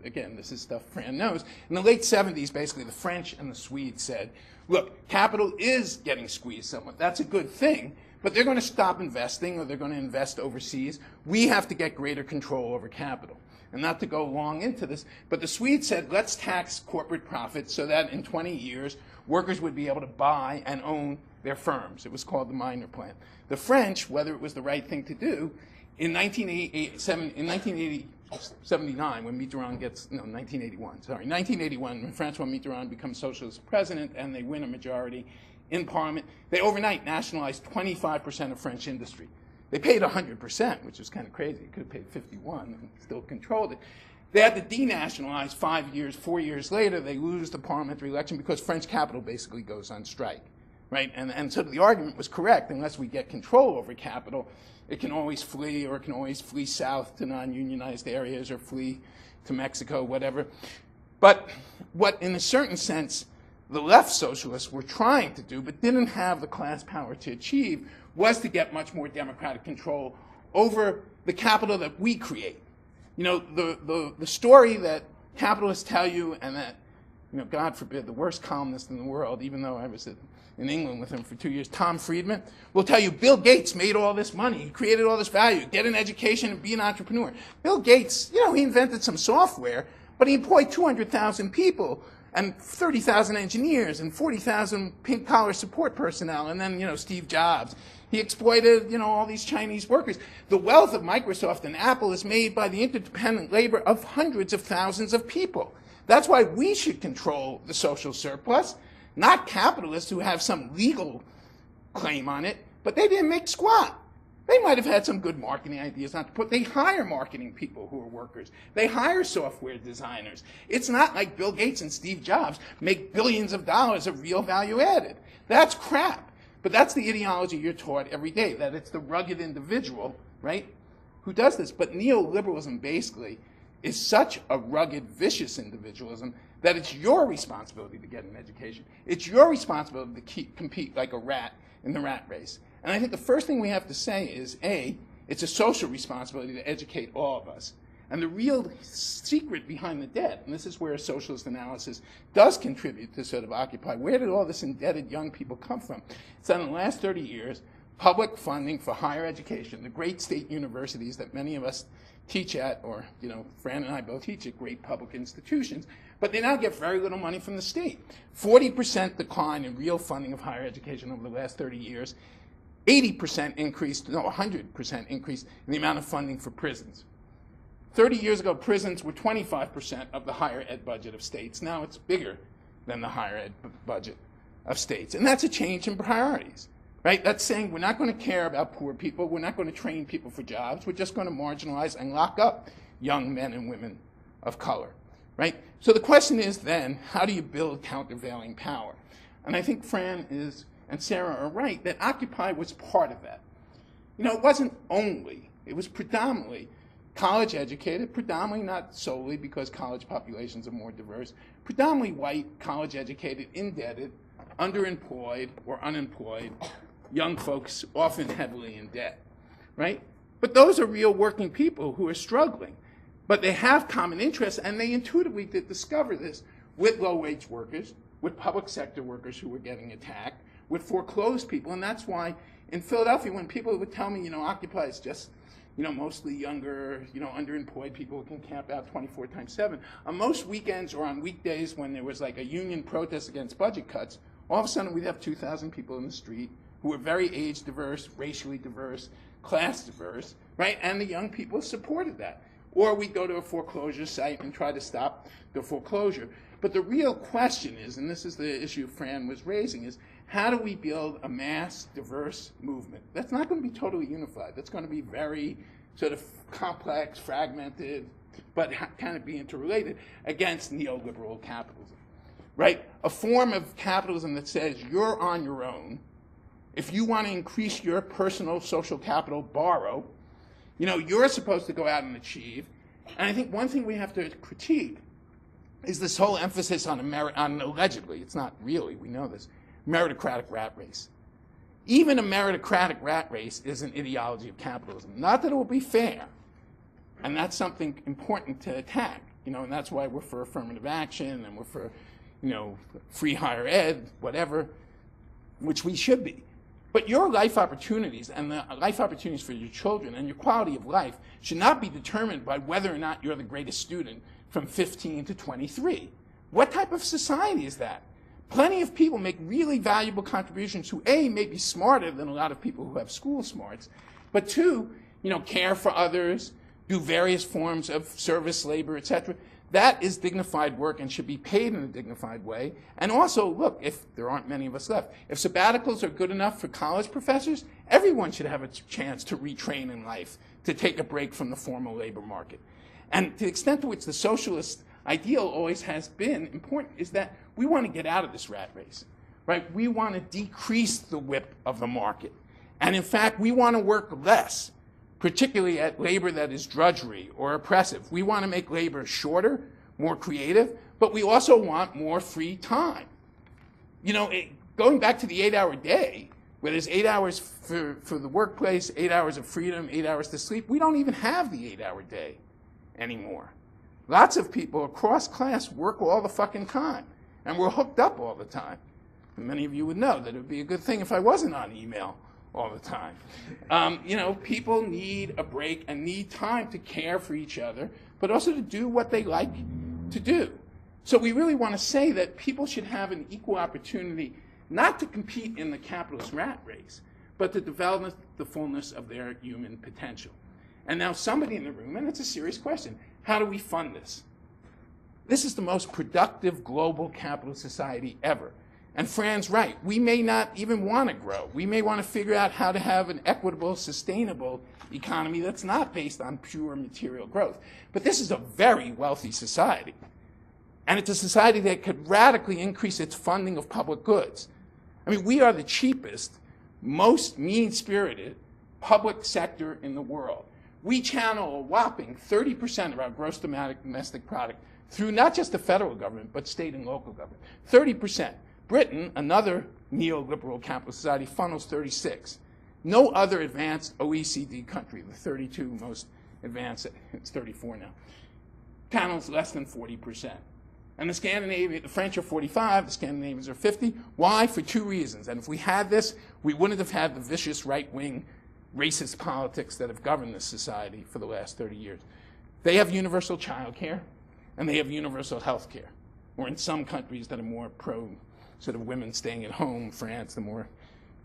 again, this is stuff Fran knows. In the late 70s, basically, the French and the Swedes said, look, capital is getting squeezed somewhat. That's a good thing. But they're going to stop investing, or they're going to invest overseas. We have to get greater control over capital. And not to go long into this, but the Swedes said, let's tax corporate profits so that in 20 years, workers would be able to buy and own their firms. It was called the Minor Plan. The French, whether it was the right thing to do, in 1979, when Mitterrand gets, 1981, when Francois Mitterrand becomes socialist president and they win a majority in Parliament, they overnight nationalized 25% of French industry. They paid 100%, which was kind of crazy. They could have paid 51 and still controlled it. They had to denationalize 5 years. 4 years later, they lose the parliamentary election because French capital basically goes on strike, right? And so the argument was correct. Unless we get control over capital, it can always flee, or it can always flee south to non-unionized areas or flee to Mexico, whatever. But what, in a certain sense, the left socialists were trying to do, but didn't have the class power to achieve, was to get much more democratic control over the capital that we create. The story that capitalists tell you and that God forbid, the worst columnist in the world, even though I was in England with him for 2 years, Tom Friedman, will tell you Bill Gates made all this money. He created all this value. Get an education and be an entrepreneur. Bill Gates, he invented some software, but he employed 200,000 people and 30,000 engineers and 40,000 pink-collar support personnel, and then, Steve Jobs. He exploited, all these Chinese workers. The wealth of Microsoft and Apple is made by the interdependent labor of hundreds of thousands of people. That's why we should control the social surplus, not capitalists who have some legal claim on it, but they didn't make squat. They might have had some good marketing ideas not to put. They hire marketing people who are workers. They hire software designers. It's not like Bill Gates and Steve Jobs make billions of dollars of real value added. That's crap. But that's the ideology you're taught every day, that it's the rugged individual, right, who does this. But neoliberalism basically is such a rugged, vicious individualism that it's your responsibility to get an education. It's your responsibility to compete like a rat in the rat race. And I think the first thing we have to say is, A, it's a social responsibility to educate all of us. And the real secret behind the debt, and this is where socialist analysis does contribute to sort of Occupy, where did all this indebted young people come from? It's that in the last 30 years, public funding for higher education, the great state universities that many of us teach at, or, Fran and I both teach at great public institutions, but they now get very little money from the state. 40% decline in real funding of higher education over the last 30 years, 100% increase in the amount of funding for prisons. 30 years ago, prisons were 25% of the higher ed budget of states. Now it's bigger than the higher ed budget of states. And that's a change in priorities, right? That's saying we're not going to care about poor people. We're not going to train people for jobs. We're just going to marginalize and lock up young men and women of color, right? So the question is then, how do you build countervailing power? And I think Fran and Sarah are right that Occupy was part of that. It wasn't only, it was predominantly college educated, predominantly, not solely because college populations are more diverse, predominantly white, college educated, indebted, underemployed or unemployed, young folks often heavily in debt, right? But those are real working people who are struggling. But they have common interests, and they intuitively did discover this with low-wage workers, with public sector workers who were getting attacked, with foreclosed people. And that's why in Philadelphia, when people would tell me, Occupy is just, mostly younger, underemployed people who can camp out 24/7. On most weekends or on weekdays when there was like a union protest against budget cuts, all of a sudden we'd have 2,000 people in the street who were very age diverse, racially diverse, class diverse, right? And the young people supported that. Or we'd go to a foreclosure site and try to stop the foreclosure. But the real question is, and this is the issue Fran was raising, is how do we build a mass, diverse movement? That's not going to be totally unified. That's going to be very sort of complex, fragmented, but can it be interrelated against neoliberal capitalism, right? A form of capitalism that says you're on your own. If you want to increase your personal social capital, borrow. You're supposed to go out and achieve. And I think one thing we have to critique is this whole emphasis on allegedly, it's not really, we know this, meritocratic rat race. Even a meritocratic rat race is an ideology of capitalism. Not that it will be fair, and that's something important to attack, and that's why we're for affirmative action and we're for, free higher ed, whatever, which we should be. But your life opportunities and the life opportunities for your children and your quality of life should not be determined by whether or not you're the greatest student from 15 to 23. What type of society is that? Plenty of people make really valuable contributions who, A, may be smarter than a lot of people who have school smarts, but two, care for others, do various forms of service labor, etc. That is dignified work and should be paid in a dignified way. And also, look, if there aren't many of us left, if sabbaticals are good enough for college professors, everyone should have a chance to retrain in life, to take a break from the formal labor market. And to the extent to which the socialist ideal always has been important is that we want to get out of this rat race, right? We want to decrease the whip of the market. And in fact, we want to work less, particularly at labor that is drudgery or oppressive. We want to make labor shorter, more creative, but we also want more free time. Going back to the 8-hour day, where there's 8 hours for the workplace, 8 hours of freedom, 8 hours to sleep, we don't even have the 8-hour day anymore. Lots of people across class work all the fucking time. And we're hooked up all the time. And many of you would know that it would be a good thing if I wasn't on email all the time. People need a break and need time to care for each other, but also to do what they like to do. So we really want to say that people should have an equal opportunity not to compete in the capitalist rat race, but to develop the fullness of their human potential. And now somebody in the room, and it's a serious question, how do we fund this? This is the most productive global capitalist society ever. And Fran's right, we may not even want to grow. We may want to figure out how to have an equitable, sustainable economy that's not based on pure material growth. But this is a very wealthy society. And it's a society that could radically increase its funding of public goods. I mean, we are the cheapest, most mean-spirited public sector in the world. We channel a whopping 30% of our gross domestic product through not just the federal government, but state and local government. 30%. Britain, another neoliberal capitalist society, funnels 36. No other advanced OECD country, the 32 most advanced, it's 34 now, channels less than 40%. And the French are 45, the Scandinavians are 50. Why? For two reasons. And if we had this, we wouldn't have had the vicious right-wing racist politics that have governed this society for the last 30 years. They have universal child care, and they have universal health care. Or in some countries that are more pro sort of women staying at home, France, the more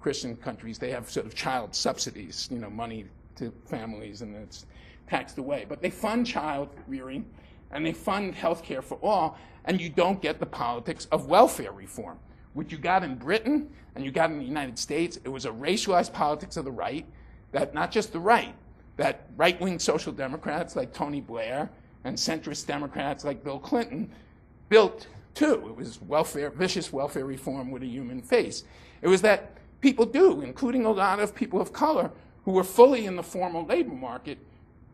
Christian countries, they have sort of child subsidies, money to families, and it's taxed away. But they fund child rearing, and they fund health care for all, and you don't get the politics of welfare reform. What you got in Britain and you got in the United States, it was a racialized politics of the right, that not just the right, that right-wing social democrats like Tony Blair and centrist Democrats like Bill Clinton built too. It was vicious welfare reform with a human face. It was that people including a lot of people of color who were fully in the formal labor market,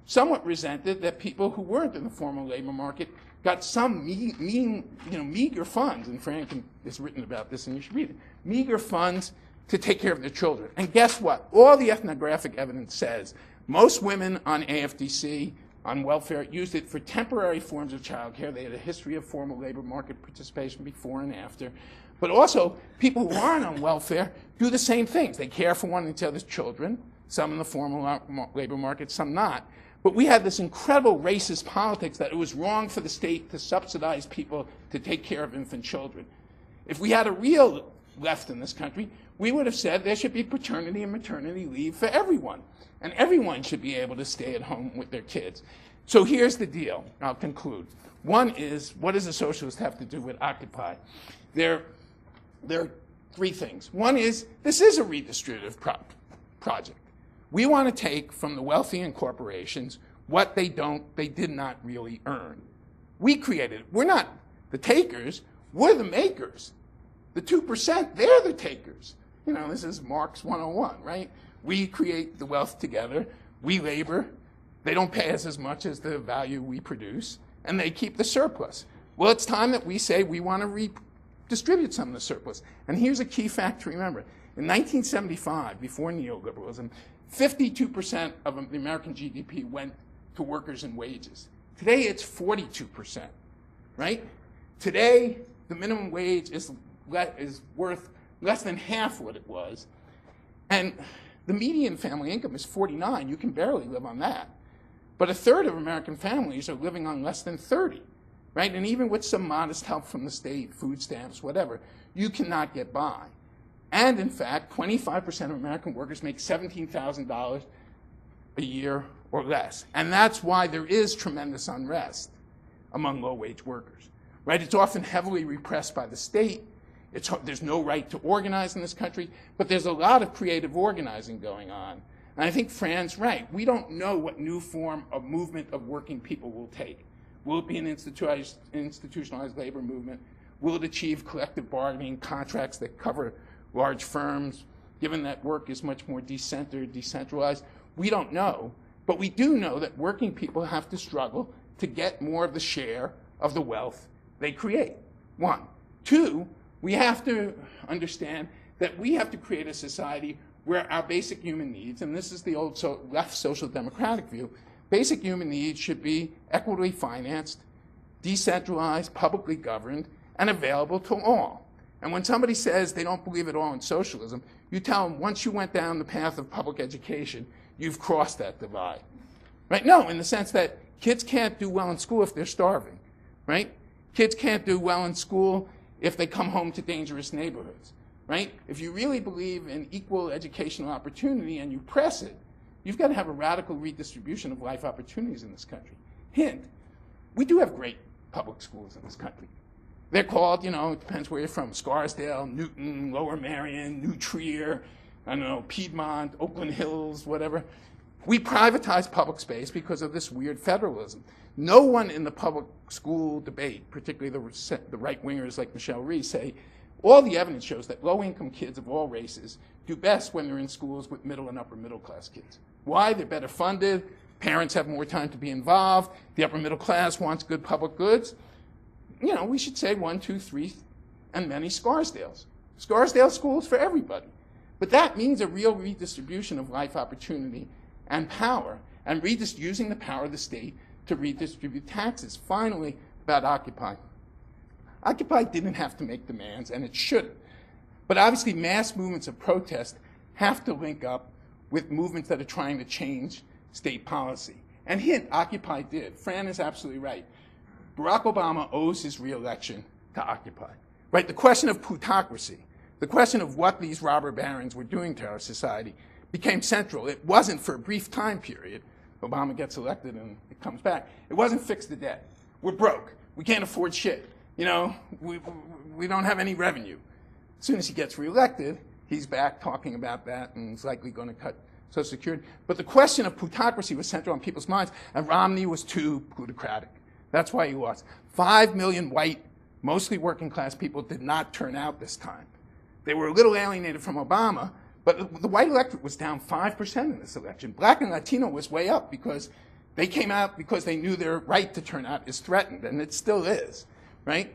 somewhat resented that people who weren't in the formal labor market got some meager funds, and Frank has written about this and you should read it, meager funds to take care of their children. And guess what? All the ethnographic evidence says most women on AFDC, on welfare, used it for temporary forms of child care. They had a history of formal labor market participation before and after. But also, people who aren't on welfare do the same things. They care for one another's children, some in the formal labor market, some not. But we had this incredible racist politics that it was wrong for the state to subsidize people to take care of infant children. If we had a real left in this country, we would have said there should be paternity and maternity leave for everyone. And everyone should be able to stay at home with their kids. So here's the deal. I'll conclude. One is, what does a socialist have to do with Occupy? There are three things. One is, this is a redistributive project. We want to take from the wealthy and corporations what they did not really earn. We created it. We're not the takers, we're the makers. The 2%, they're the takers. This is Marx 101, right? We create the wealth together, we labor, they don't pay us as much as the value we produce, and they keep the surplus. Well, it's time that we say we want to redistribute some of the surplus. And here's a key fact to remember. In 1975, before neoliberalism, 52% of the American GDP went to workers and wages. Today, it's 42%, right? Today, the minimum wage is worth less than half what it was. And the median family income is 49. You can barely live on that. But a third of American families are living on less than 30, right? And even with some modest help from the state, food stamps, whatever, you cannot get by. And in fact, 25% of American workers make $17,000 a year or less. And that's why there is tremendous unrest among low-wage workers, right? It's often heavily repressed by the state. There's no right to organize in this country, but there's a lot of creative organizing going on. And I think Fran's right. We don't know what new form of movement of working people will take. Will it be an institutionalized labor movement? Will it achieve collective bargaining, contracts that cover large firms, given that work is much more decentered, decentralized? We don't know, but we do know that working people have to struggle to get more of the share of the wealth they create. One. Two, we have to understand that we have to create a society where our basic human needs, and this is the old left social democratic view, basic human needs should be equitably financed, decentralized, publicly governed, and available to all. And when somebody says they don't believe at all in socialism, you tell them once you went down the path of public education, you've crossed that divide. Right? No, in the sense that kids can't do well in school if they're starving. Right? Kids can't do well in school if they come home to dangerous neighborhoods. Right? If you really believe in equal educational opportunity and you press it, you've got to have a radical redistribution of life opportunities in this country. Hint, we do have great public schools in this country. They're called, you know, it depends where you're from, Scarsdale, Newton, Lower Merion, New Trier, I don't know, Piedmont, Oakland Hills, whatever. We privatize public space because of this weird federalism. No one in the public school debate, particularly the right-wingers like Michelle Rhee, say all the evidence shows that low-income kids of all races do best when they're in schools with middle and upper middle-class kids. Why? They're better funded, parents have more time to be involved, the upper middle class wants good public goods. You know, we should say 1, 2, 3, and many Scarsdales. Scarsdale schools for everybody. But that means a real redistribution of life opportunity and power, and using the power of the state to redistribute taxes. Finally, about Occupy. Occupy didn't have to make demands, and it shouldn't. But obviously, mass movements of protest have to link up with movements that are trying to change state policy. And hint, Occupy did. Fran is absolutely right. Barack Obama owes his re-election to Occupy. Right? The question of plutocracy, the question of what these robber barons were doing to our society became central. It wasn't for a brief time period. Obama gets elected and it comes back. It wasn't fix the debt. We're broke. We can't afford shit. You know, we don't have any revenue. As soon as he gets reelected, he's back talking about that and is likely going to cut Social Security. But the question of plutocracy was central on people's minds, and Romney was too plutocratic. That's why he lost. 5 million white, mostly working class people did not turn out this time. They were a little alienated from Obama, but the white electorate was down 5% in this election. Black and Latino was way up because they came out because they knew their right to turn out is threatened, and it still is, right?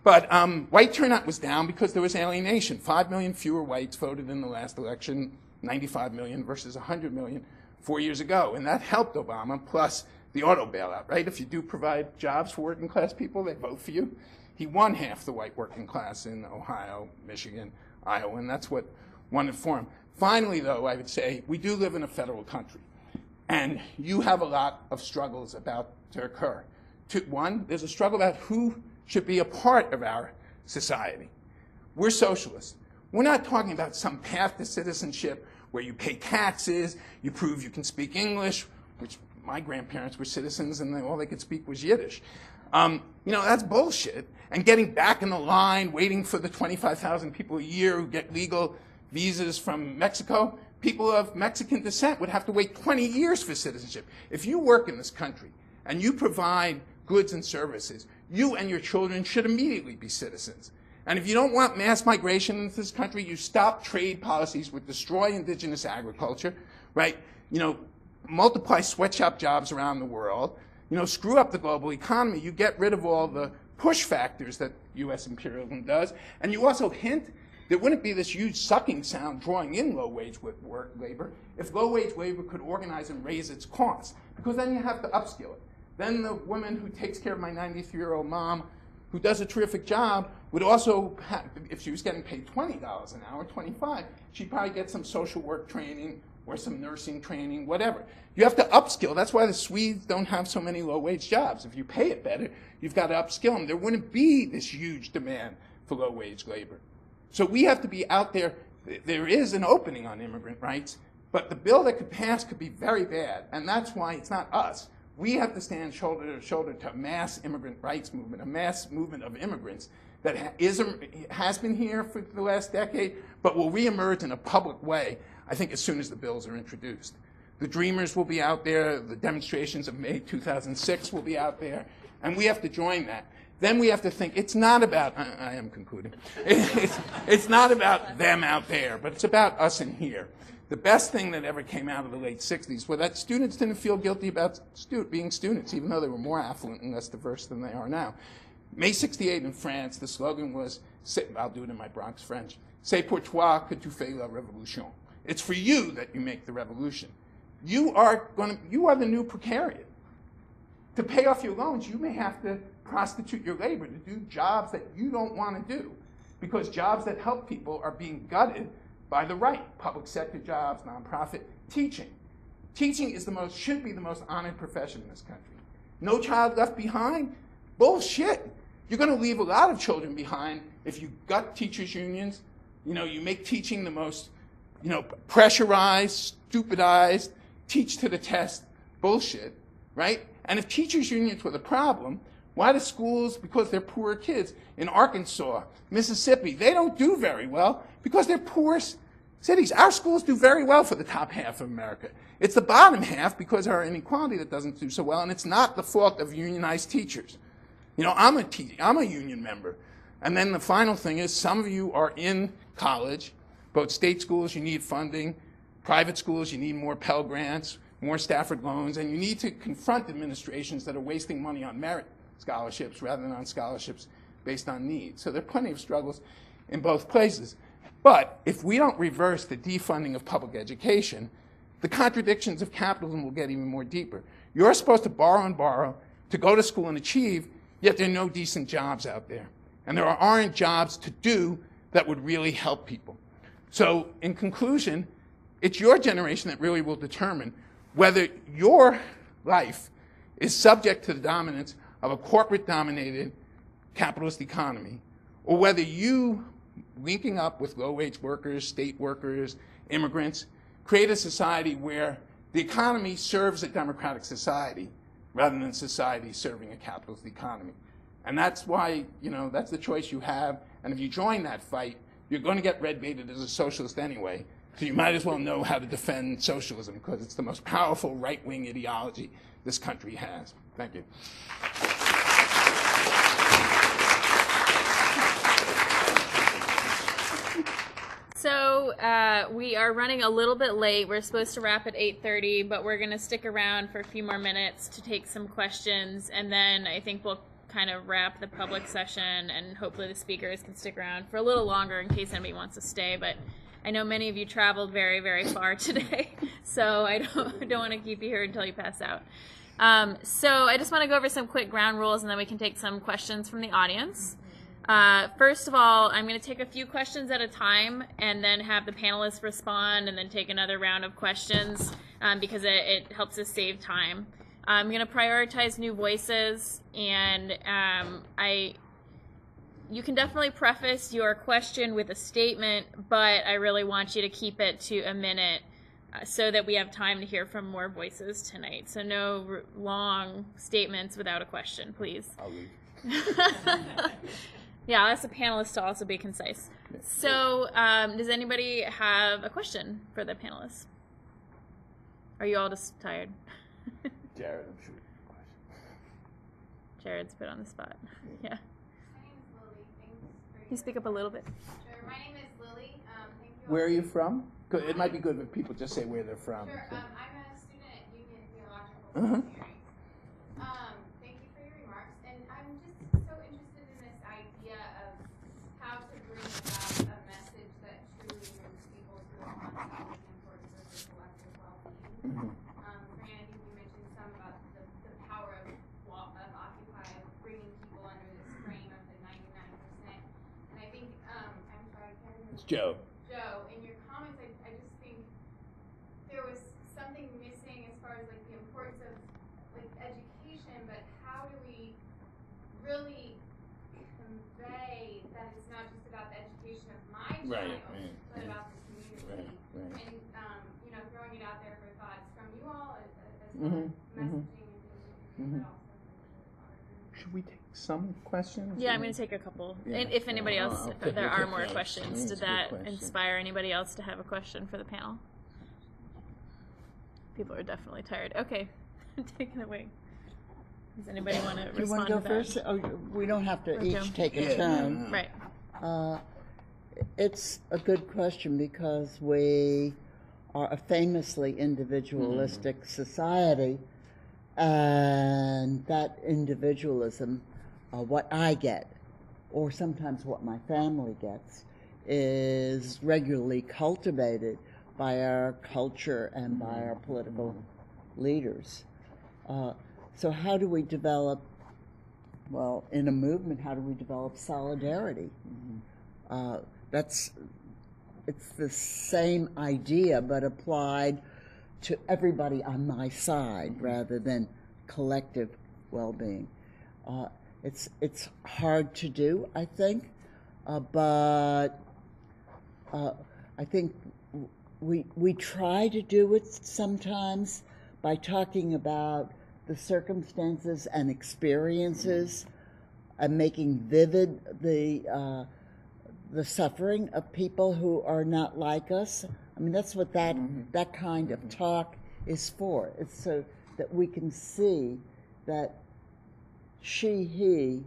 But white turnout was down because there was alienation. 5 million fewer whites voted in the last election, 95 million versus 100 million 4 years ago, and that helped Obama, plus the auto bailout, right? If you do provide jobs for working class people, they vote for you. He won half the white working class in Ohio, Michigan, Iowa, and that's what won it for him. Finally, though, I would say we do live in a federal country, and you have a lot of struggles about to occur. One, there's a struggle about who should be a part of our society. We're socialists. We're not talking about some path to citizenship where you pay taxes, you prove you can speak English, which my grandparents were citizens and all they could speak was Yiddish. You know, that's bullshit. And getting back in the line, waiting for the 25,000 people a year who get legal visas from Mexico, people of Mexican descent would have to wait 20 years for citizenship. If you work in this country and you provide goods and services, you and your children should immediately be citizens. And if you don't want mass migration into this country, you stop trade policies which destroy indigenous agriculture, right? You know, multiply sweatshop jobs around the world, you know, screw up the global economy. You get rid of all the push factors that U.S. imperialism does. And you also hint there wouldn't be this huge sucking sound drawing in low-wage work labor if low-wage labor could organize and raise its costs, because then you have to upskill it. Then the woman who takes care of my 93-year-old mom, who does a terrific job, would also have, if she was getting paid $20 an hour, $25, she'd probably get some social work training or some nursing training, whatever. You have to upskill. That's why the Swedes don't have so many low-wage jobs. If you pay it better, you've got to upskill them. There wouldn't be this huge demand for low-wage labor. So we have to be out there. There is an opening on immigrant rights, but the bill that could pass could be very bad, and that's why it's not us. We have to stand shoulder to shoulder to a mass immigrant rights movement, a mass movement of immigrants that has been here for the last decade, but will reemerge in a public way, I think, as soon as the bills are introduced. The Dreamers will be out there. The demonstrations of May 2006 will be out there, and we have to join that. Then we have to think, it's not about, I am concluding, it's not about them out there, but it's about us in here. The best thing that ever came out of the late 60s was that students didn't feel guilty about being students, even though they were more affluent and less diverse than they are now. May 68 in France, the slogan was, I'll do it in my Bronx French, C'est pour toi que tu fais la révolution. It's for you that you make the revolution. You are the new precariat. To pay off your loans, you may have to prostitute your labor to do jobs that you don't want to do, because jobs that help people are being gutted by the right. Public sector jobs, nonprofit, teaching. Teaching is should be the most honored profession in this country. No child left behind? Bullshit. You're going to leave a lot of children behind if you gut teachers' unions. You make teaching the most, pressurized, stupidized, teach to the test bullshit, right? And if teachers' unions were the problem, why do schools, because they're poor kids in Arkansas, Mississippi, they don't do very well because they're poor cities. Our schools do very well for the top half of America. It's the bottom half because of our inequality that doesn't do so well, and it's not the fault of unionized teachers. I'm a union member. And then the final thing is, some of you are in college, both state schools, you need funding, private schools, you need more Pell Grants, more Stafford loans, and you need to confront administrations that are wasting money on merit scholarships rather than on scholarships based on need. So there are plenty of struggles in both places. But if we don't reverse the defunding of public education, the contradictions of capitalism will get even more deeper. You're supposed to borrow and borrow to go to school and achieve, yet there are no decent jobs out there. And there aren't jobs to do that would really help people. So in conclusion, it's your generation that really will determine whether your life is subject to the dominance of a corporate-dominated capitalist economy, or whether you, linking up with low-wage workers, state workers, immigrants, create a society where the economy serves a democratic society rather than society serving a capitalist economy. And that's why, that's the choice you have. And if you join that fight, you're going to get red-baited as a socialist anyway. So you might as well know how to defend socialism, because it's the most powerful right-wing ideology this country has. Thank you. So we are running a little bit late. We're supposed to wrap at 8:30, but we're going to stick around for a few more minutes to take some questions, and then I think we'll kind of wrap the public session, and hopefully the speakers can stick around for a little longer in case anybody wants to stay. But I know many of you traveled very, very far today, so I don't want to keep you here until you pass out. So I just want to go over some quick ground rules, and then we can take some questions from the audience. First of all, I'm going to take a few questions at a time and then have the panelists respond and then take another round of questions because it helps us save time. I'm going to prioritize new voices, and you can definitely preface your question with a statement, but I really want you to keep it to a minute so that we have time to hear from more voices tonight. So no long statements without a question, please. I'll leave. Yeah, I'll ask the panelists to also be concise. So does anybody have a question for the panelists? Are you all just tired? Jared, I'm sure. Jared's put on the spot. Yeah. My name is Lily. Thanks for Can you speak up a little bit? Sure. My name is Lily. Thank you. Where are you from? It might be good if people just say where they're from. Sure. I'm a student at Union Theological Seminary. Thank you for your remarks. And I'm just so interested in this idea of how to bring about a message that truly moves people to a conscious and towards the collective well-being. Fran, I think you mentioned some about the power of Occupy, of bringing people under this frame of the 99%. And I think, I'm sorry, I can't remember. It's Joe. Joe, in your comments, I just think there was something missing as far as like the importance of like education, but how do we really convey that it's not just about the education of my child, but about the community, and throwing it out there for thoughts from you all as messaging and things, but also. Should we take some questions? Yeah, I'm going to take a couple. Yeah. And if anybody else, if there are more Okay. questions, That's did a good that question. inspire anybody else to have a question for the panel? People are definitely tired. Okay, take it away. Does anybody want to Do you respond want to go to that? first? Oh, we don't have to Or each Joe? take a Yeah, turn. Right. It's a good question because we are a famously individualistic society, and that individualism, what I get, or sometimes what my family gets, is regularly cultivated by our culture and by our political leaders. So how do we develop, well, in a movement, how do we develop solidarity? It's the same idea, but applied to everybody on my side rather than collective well-being. It's hard to do, I think, but I think we try to do it sometimes by talking about the circumstances and experiences and making vivid the suffering of people who are not like us. I mean, that's what that kind of talk is for. It's so that we can see that he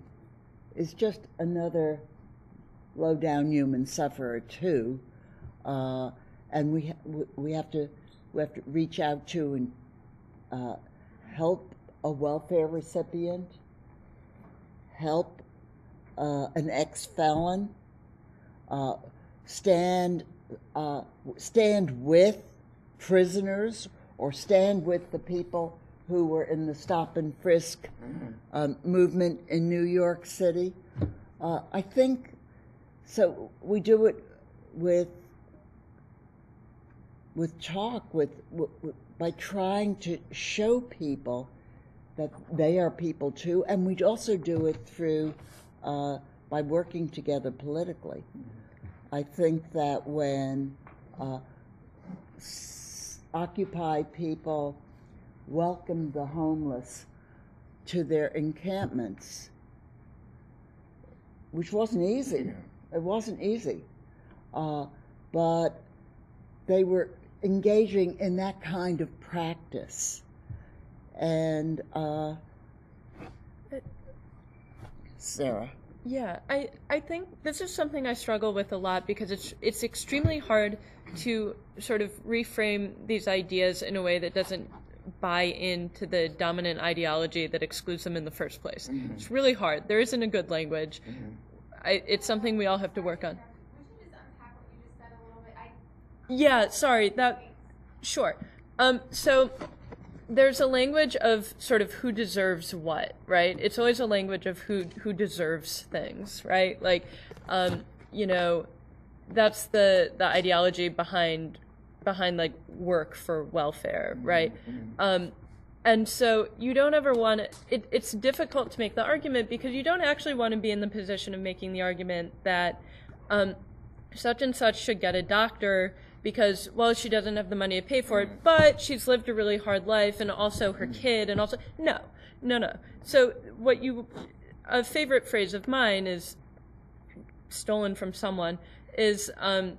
is just another low-down human sufferer too, and we have to reach out to and help a welfare recipient, help an ex-felon, stand with prisoners, or stand with the people who were in the stop and frisk movement in New York City. I think so. We do it with talk, by trying to show people that they are people too, and we also do it through by working together politically. I think that when Occupy people welcomed the homeless to their encampments, which wasn't easy. It wasn't easy, but they were engaging in that kind of practice. And Sarah. Yeah, I think this is something I struggle with a lot because it's extremely hard to sort of reframe these ideas in a way that doesn't buy into the dominant ideology that excludes them in the first place. It's really hard. There isn't a good language. It's something we all have to work on. Would you just unpack what you just said a little bit? Yeah, sorry. Sure. So there's a language of sort of who deserves what, right? It's always a language of who deserves things, right? Like, that's the ideology behind like work for welfare, right? And so you don't ever want to, it's difficult to make the argument because you don't actually want to be in the position of making the argument that such and such should get a doctor because, well, she doesn't have the money to pay for it, but she's lived a really hard life, and also her kid, and also, no. So a favorite phrase of mine is, stolen from someone, is, do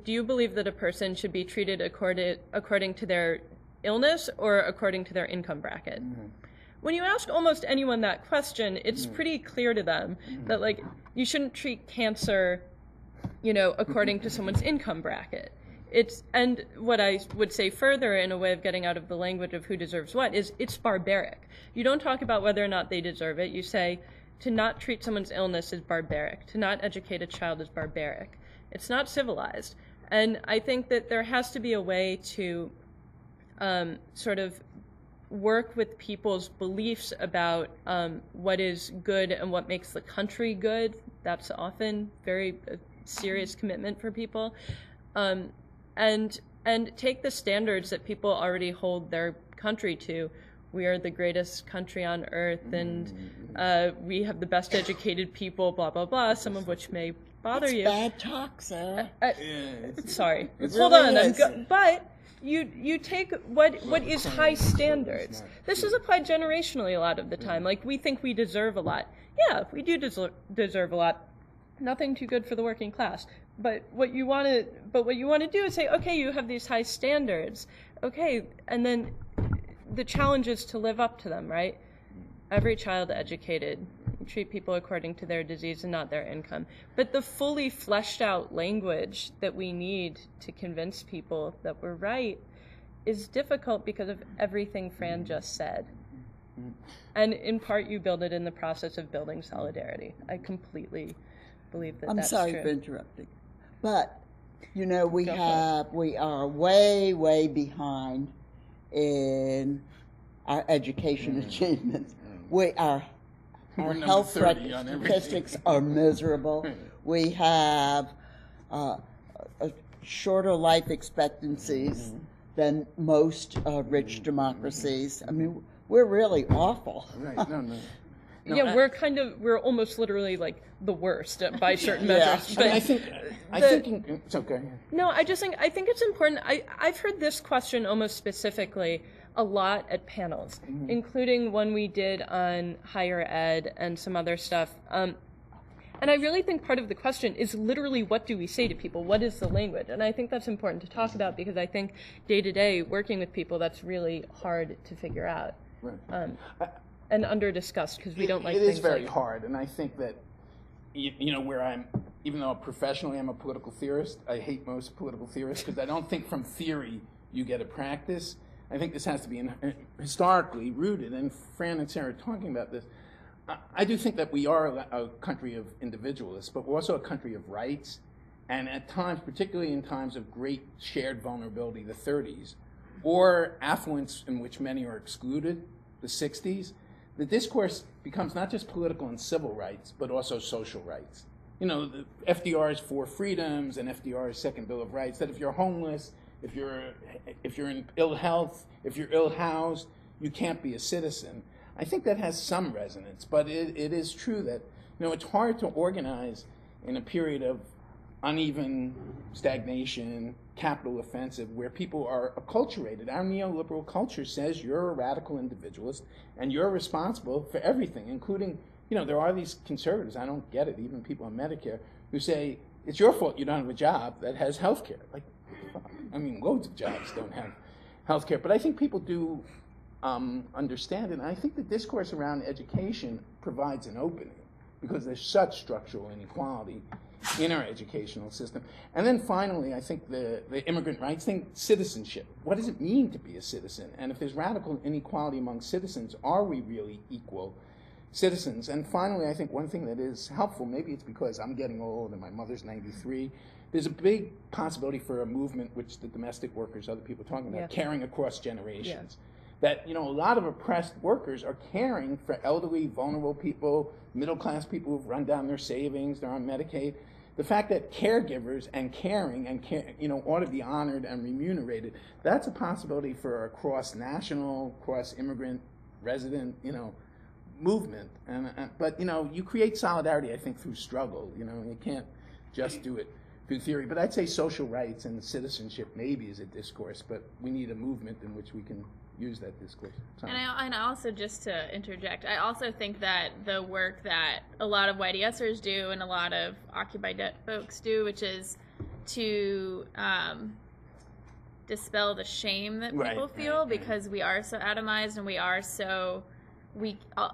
you believe that a person should be treated according to their illness or according to their income bracket? When you ask almost anyone that question, it's pretty clear to them that, like, you shouldn't treat cancer according to someone's income bracket. And what I would say further, in a way of getting out of the language of who deserves what, is it's barbaric. You don't talk about whether or not they deserve it. You say to not treat someone's illness is barbaric. To not educate a child is barbaric. It's not civilized. And I think that there has to be a way to sort of work with people's beliefs about what is good and what makes the country good. That's often very serious commitment for people, and take the standards that people already hold their country to. We are the greatest country on earth, and we have the best educated people, blah blah blah. Some of which may bother you. Bad talk, Sarah. Sorry, It hold really on. is. But you take what is high standards. This is applied generationally a lot of the time. Like, we think we deserve a lot. Yeah, we do deserve a lot. Nothing too good for the working class. But what you want to do is say, okay, you have these high standards. Okay, and then the challenge is to live up to them, right? Every child educated. Treat people according to their disease and not their income. But the fully fleshed out language that we need to convince people that we're right is difficult because of everything Fran just said. And in part, you build it in the process of building solidarity. I completely believe that that's true. I'm sorry for interrupting. But, we are way, way behind in our education achievements. Our number health 30 on everything. statistics are miserable. We have shorter life expectancies than most rich democracies. I mean, we're really awful. Right. No, yeah, we're almost literally like the worst by certain measures. But I think it's okay. No, I think it's important. I've heard this question almost specifically a lot at panels, including one we did on higher ed and some other stuff. And I really think part of the question is literally, what do we say to people? What is the language? And I think that's important to talk about, because I think day to day working with people, that's really hard to figure out. Right. And under-discussed, because we don't like things. It is very hard, and I think that, even though professionally I'm a political theorist, I hate most political theorists, because I don't think from theory you get a practice. I think this has to be historically rooted, and Fran and Sarah are talking about this. I do think that we are a country of individualists, but we're also a country of rights, and at times, particularly in times of great shared vulnerability, the 30s, or affluence in which many are excluded, the 60s, the discourse becomes not just political and civil rights, but also social rights. The FDR's Four Freedoms and FDR's Second Bill of Rights, that if you're homeless, if you're in ill health, if you're ill-housed, you can't be a citizen. I think that has some resonance, but it is true that it's hard to organize in a period of uneven stagnation, capital offensive, where people are acculturated. Our neoliberal culture says you're a radical individualist and you're responsible for everything, including, there are these conservatives, I don't get it, even people on Medicare, who say, it's your fault you don't have a job that has health care. Like, loads of jobs don't have health care. But I think people do understand it, and I think the discourse around education provides an opening, because there's such structural inequality in our educational system. And then finally, I think the immigrant rights thing, citizenship. What does it mean to be a citizen? And if there's radical inequality among citizens, are we really equal citizens? And finally, I think one thing that is helpful, maybe it's because I'm getting old and my mother's 93, there's a big possibility for a movement, which the domestic workers, other people are talking about, caring across generations. That, a lot of oppressed workers are caring for elderly, vulnerable people, middle-class people who've run down their savings, they're on Medicaid. The fact that caregivers and caring ought to be honored and remunerated, that's a possibility for a cross-national, cross-immigrant, resident, movement. But you create solidarity, I think, through struggle. You can't just do it through theory. But I'd say social rights and citizenship maybe is a discourse, but we need a movement in which we can use that discourse. And I also, just to interject, I also think that the work that a lot of YDSers do and a lot of Occupy Debt folks do, which is to dispel the shame that people feel, because we are so atomized and we are so,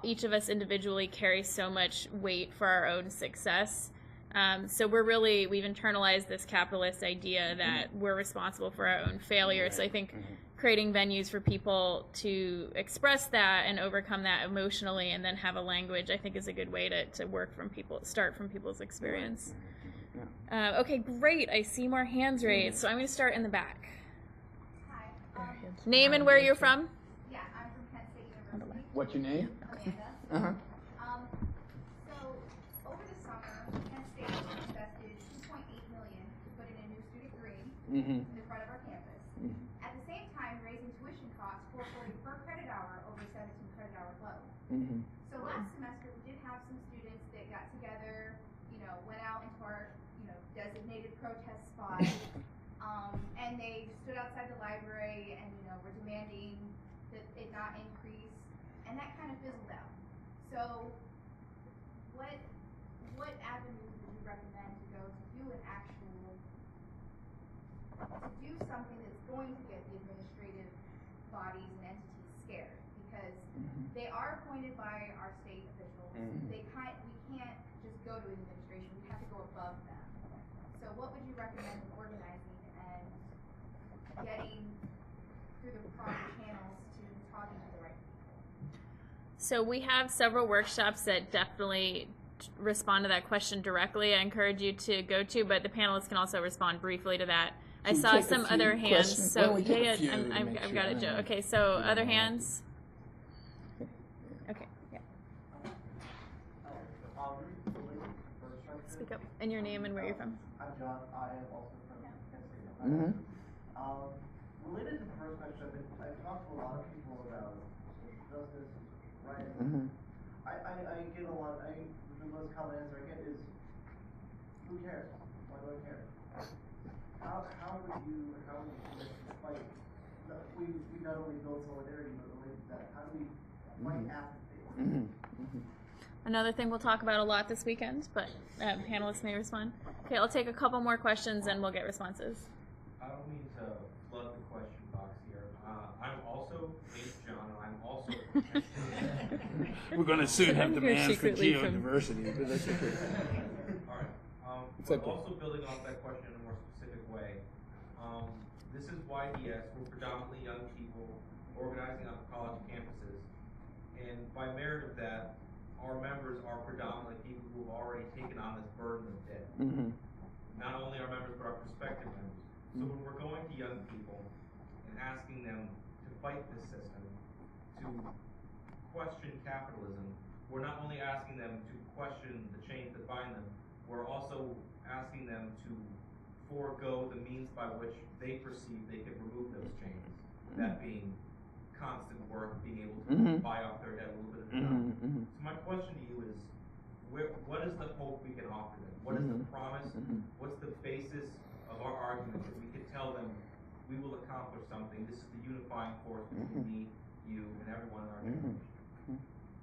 each of us individually carry so much weight for our own success. So we've internalized this capitalist idea that we're responsible for our own failure. So I think creating venues for people to express that and overcome that emotionally, and then have a language, I think is a good way to start from people's experience. Okay, great. I see more hands raised. So I'm going to start in the back. Hi. Name and where you're from? Yeah, I'm from Kent State University. What's your name? Amanda. So over the summer, Kent State invested $2.8 million to put in a new student green in the front of our campus. At the same time, raising tuition costs $4.40 per credit hour over a 17 credit hour load. So last semester, we did have some students that got together, went out into our, designated protest spot, and they stood outside the library and, were demanding that it not increase, and that kind of fizzled out. So what avenues would you recommend to go to do something that's going to get the administrative bodies and entities scared? Because they are appointed by our state officials. We can't just go to administration. We have to go above them. So what would you recommend in organizing and getting through the proper channels to talking to the right people? So we have several workshops that definitely respond to that question directly. I encourage you to go to, but the panelists can also respond briefly to that. I saw some other hands. So I've got it, Joe. Okay, so other hands. Speak up. And your name and where you're from. I'm John. I am also from Penn State. Related to the first question, I've talked to a lot of people about social justice, rights. I get a lot. The most common answer I get is, "Who cares? Why do I care?" How would you fight? We not only build solidarity, but related to that, how do we fight apathy? Another thing we'll talk about a lot this weekend, but panelists may respond. Okay, I'll take a couple more questions and we'll get responses. I don't mean to flood the question box here. I'm also John, and I'm also. We're going to soon have I'm here demands for secretly from- geodiversity, but that's okay. All right. It's But okay. also building off that question in a more specific way. This is YDS. We're predominantly young people organizing on college campuses, and by merit of that, our members are predominantly people who have already taken on this burden of debt. Not only our members, but our prospective members. So when we're going to young people and asking them to fight this system, to question capitalism, we're not only asking them to question the chains that bind them, we're also asking them to forego the means by which they perceive they can remove those chains. That being constant work, being able to buy off their head a little bit at a time. So my question to you is, what is the hope we can offer them? What is the promise? What's the basis of our argument that we could tell them we will accomplish something? This is the unifying force between me, you, and everyone in our generation.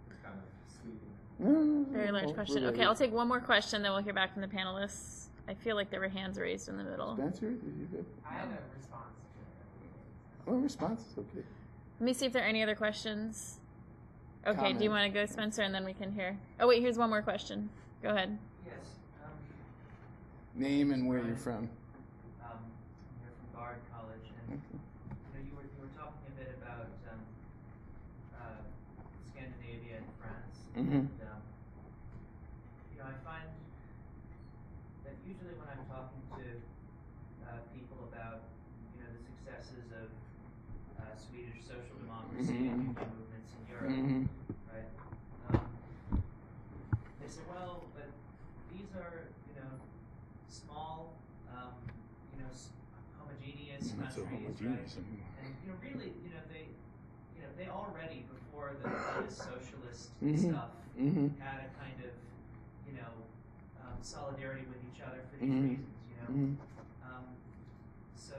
It's kind of sweeping. Very large question. Okay, I'll take one more question, then we'll hear back from the panelists. I feel like there were hands raised in the middle. Spencer, did you go? I had a response. Oh, response is okay. Let me see if there are any other questions. Okay, do you Comment. want to go, Spencer, and then we can hear? Oh, wait, here's one more question. Go ahead. Yes. Name and where you're from. I'm here from Bard College, and you were talking a bit about Scandinavia and France. And, I find that usually when I'm talking to people about the successes of Swedish social democracy and movements in Europe, right? They say, well, but these are small, homogeneous Not so countries, homogeneous right? anymore. And really, they already before the socialist stuff had a kind of solidarity with each other for these reasons, So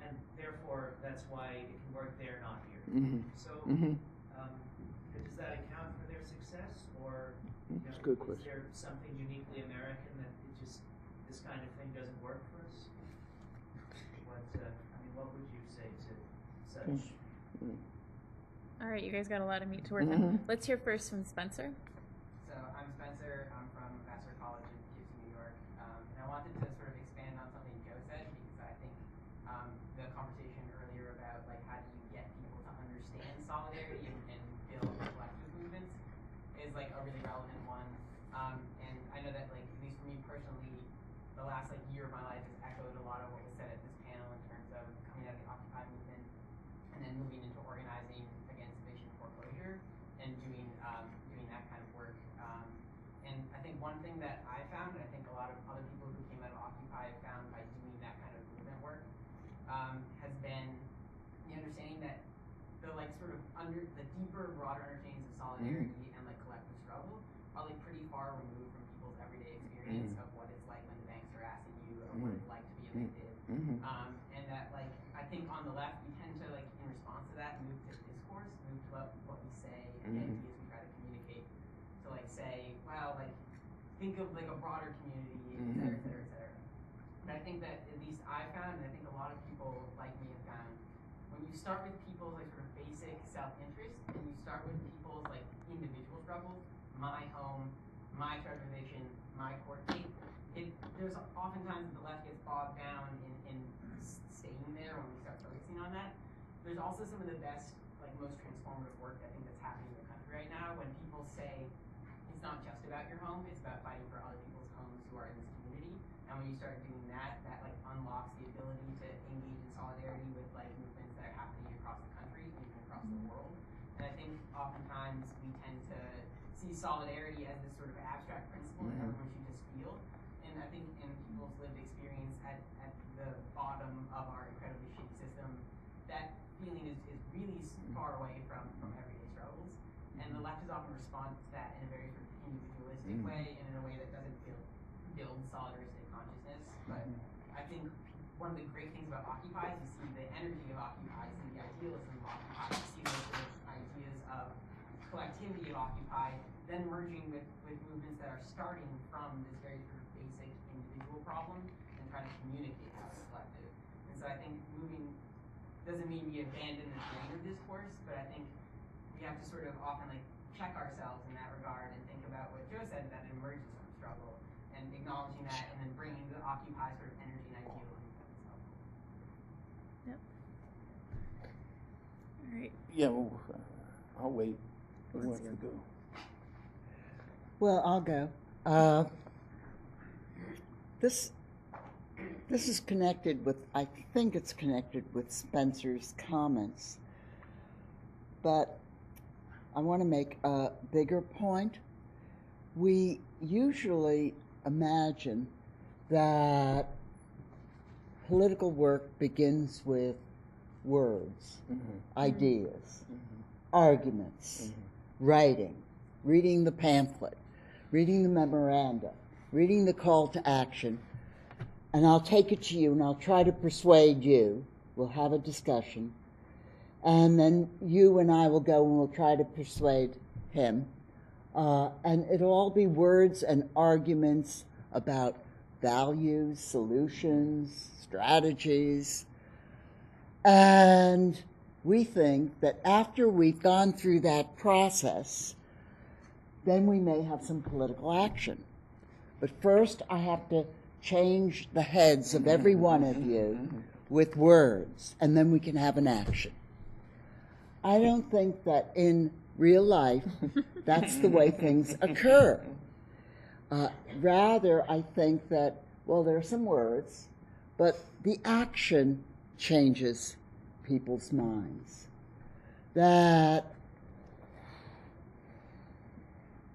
and therefore that's why it can work there, not here. So does that account for their success, or That's a good is question. there something uniquely American that this kind of thing doesn't work for us? What would you say to such? All right, you guys got a lot of meat to work on. Let's hear first from Spencer. So I'm Spencer. I'm from Vassar College in Poughkeepsie, New York. And I wanted to sort of expand on something Joe said, because I think the conversation earlier about how do you get people to understand solidarity and build collective movements is a really relevant one. And I know that at least for me personally, the last year of my life has echoed a lot of what was said at this panel in terms of coming out of the Occupy movement and then moving into organizing against eviction and foreclosure and doing that kind of work. And I think one thing that I found, and I think a lot of other people who came out of Occupy have found by doing that kind of movement work, has been the understanding that the sort of under the deeper, broader understandings of solidarity and collective struggle are pretty far removed from people's everyday experience of what it's like when the banks are asking you or what it's like to be evicted. And that I think on the left we tend to in response to that move to discourse, move to what we say and the ideas we try to communicate to say, well, think of a broader community, et cetera, et cetera, et cetera. But I think that at least I found, and I think a lot of people like me have found, when you start with people's sort of basic self-interest and you start with people's individual struggles, my home, my charge of eviction, my court date, there's oftentimes the left gets bogged down in staying there when we start focusing on that. There's also some of the best, most transformative work I think that's happening in the country right now when people say it's not just about your home, it's about fighting for other people's homes who are in this community. And when you start doing that, that unlocks the ability to engage in solidarity with movements that are happening across the country, even across the world. And I think oftentimes we tend to see solidarity as this sort of abstract principle that everyone should just feel. And I think in people's lived experience at the bottom of our incredibly shitty system, that feeling is really far away from everyday struggles. And the left has often responded to that in a very sort of individualistic way and in a way that doesn't build solidaristic consciousness. But I think one of the great things about Occupy is you see the energy of Occupy, you see the idealism of Occupy, you see those sort of ideas of collectivity of Occupy, then merging with movements that are starting from this very sort of basic individual problem and trying to communicate how it's collective. And so I think moving doesn't mean we abandon the grain of discourse, but I think we have to sort of often like check ourselves in that regard and think about what Joe said, that it emerges from struggle, and acknowledging that and then bringing the Occupy sort of energy and idealism. Yep. All right. Yeah, well, I'll wait. Who wants to go? Well, I'll go. This is connected with, I think it's connected with Spencer's comments, but I want to make a bigger point. We usually imagine that political work begins with words, ideas, arguments, writing, reading the pamphlet, reading the memoranda, reading the call to action, and I'll take it to you and I'll try to persuade you. We'll have a discussion, and then you and I will go and we'll try to persuade him, and it'll all be words and arguments about values, solutions, strategies, and we think that after we've gone through that process, then we may have some political action. But first, I have to change the heads of every one of you with words, and then we can have an action. I don't think that in real life that's the way things occur. Rather, I think that, well, there are some words, but the action changes people's minds. That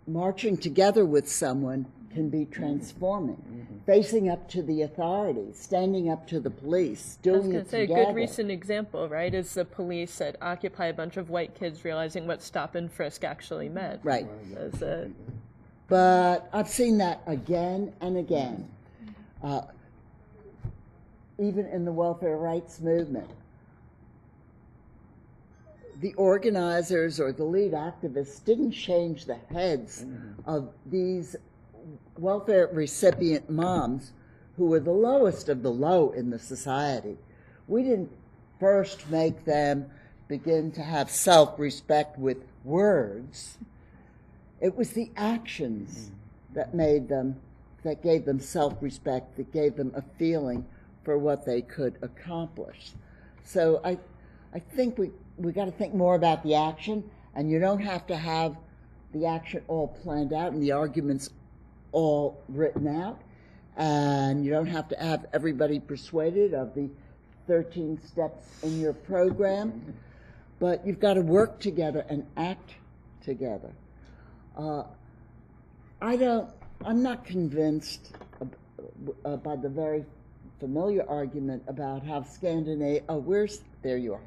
marching together with someone can be transforming, facing up to the authorities, standing up to the police, doing it together. A good recent example, right, is the police at Occupy, a bunch of white kids realizing what stop and frisk actually meant. Right. As but I've seen that again and again. Even in the welfare rights movement, the organizers or the lead activists didn't change the heads of these welfare recipient moms who were the lowest of the low in the society. We didn't first make them begin to have self-respect with words. It was the actions that made them, that gave them self-respect, that gave them a feeling for what they could accomplish. So I think we got to think more about the action, and you don't have to have the action all planned out and the arguments all written out, and you don't have to have everybody persuaded of the 13 steps in your program, but you've got to work together and act together. I'm not convinced by the very familiar argument about how Scandinavia, there you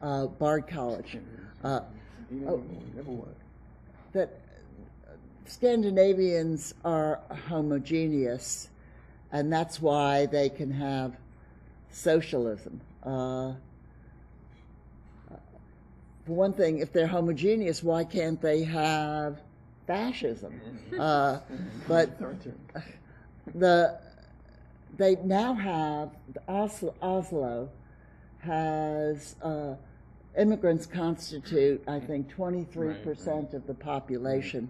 are, Bard College, that Scandinavians are homogeneous, and that's why they can have socialism. For one thing, if they're homogeneous, why can't they have fascism? But they now have, Oslo has, immigrants constitute, I think, 23% of the population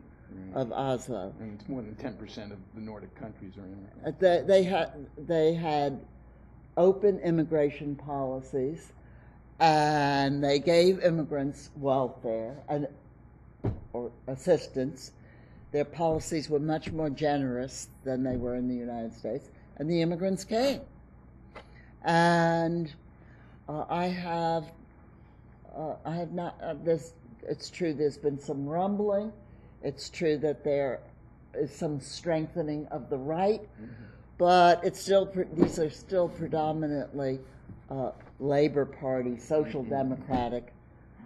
of Oslo. And it's more than 10% of the Nordic countries are immigrants. They had open immigration policies, and they gave immigrants welfare or assistance. Their policies were much more generous than they were in the United States, and the immigrants came. And I have not, it's true, there's been some rumbling It's true that there is some strengthening of the right, but it's still these are still predominantly Labor Party, social democratic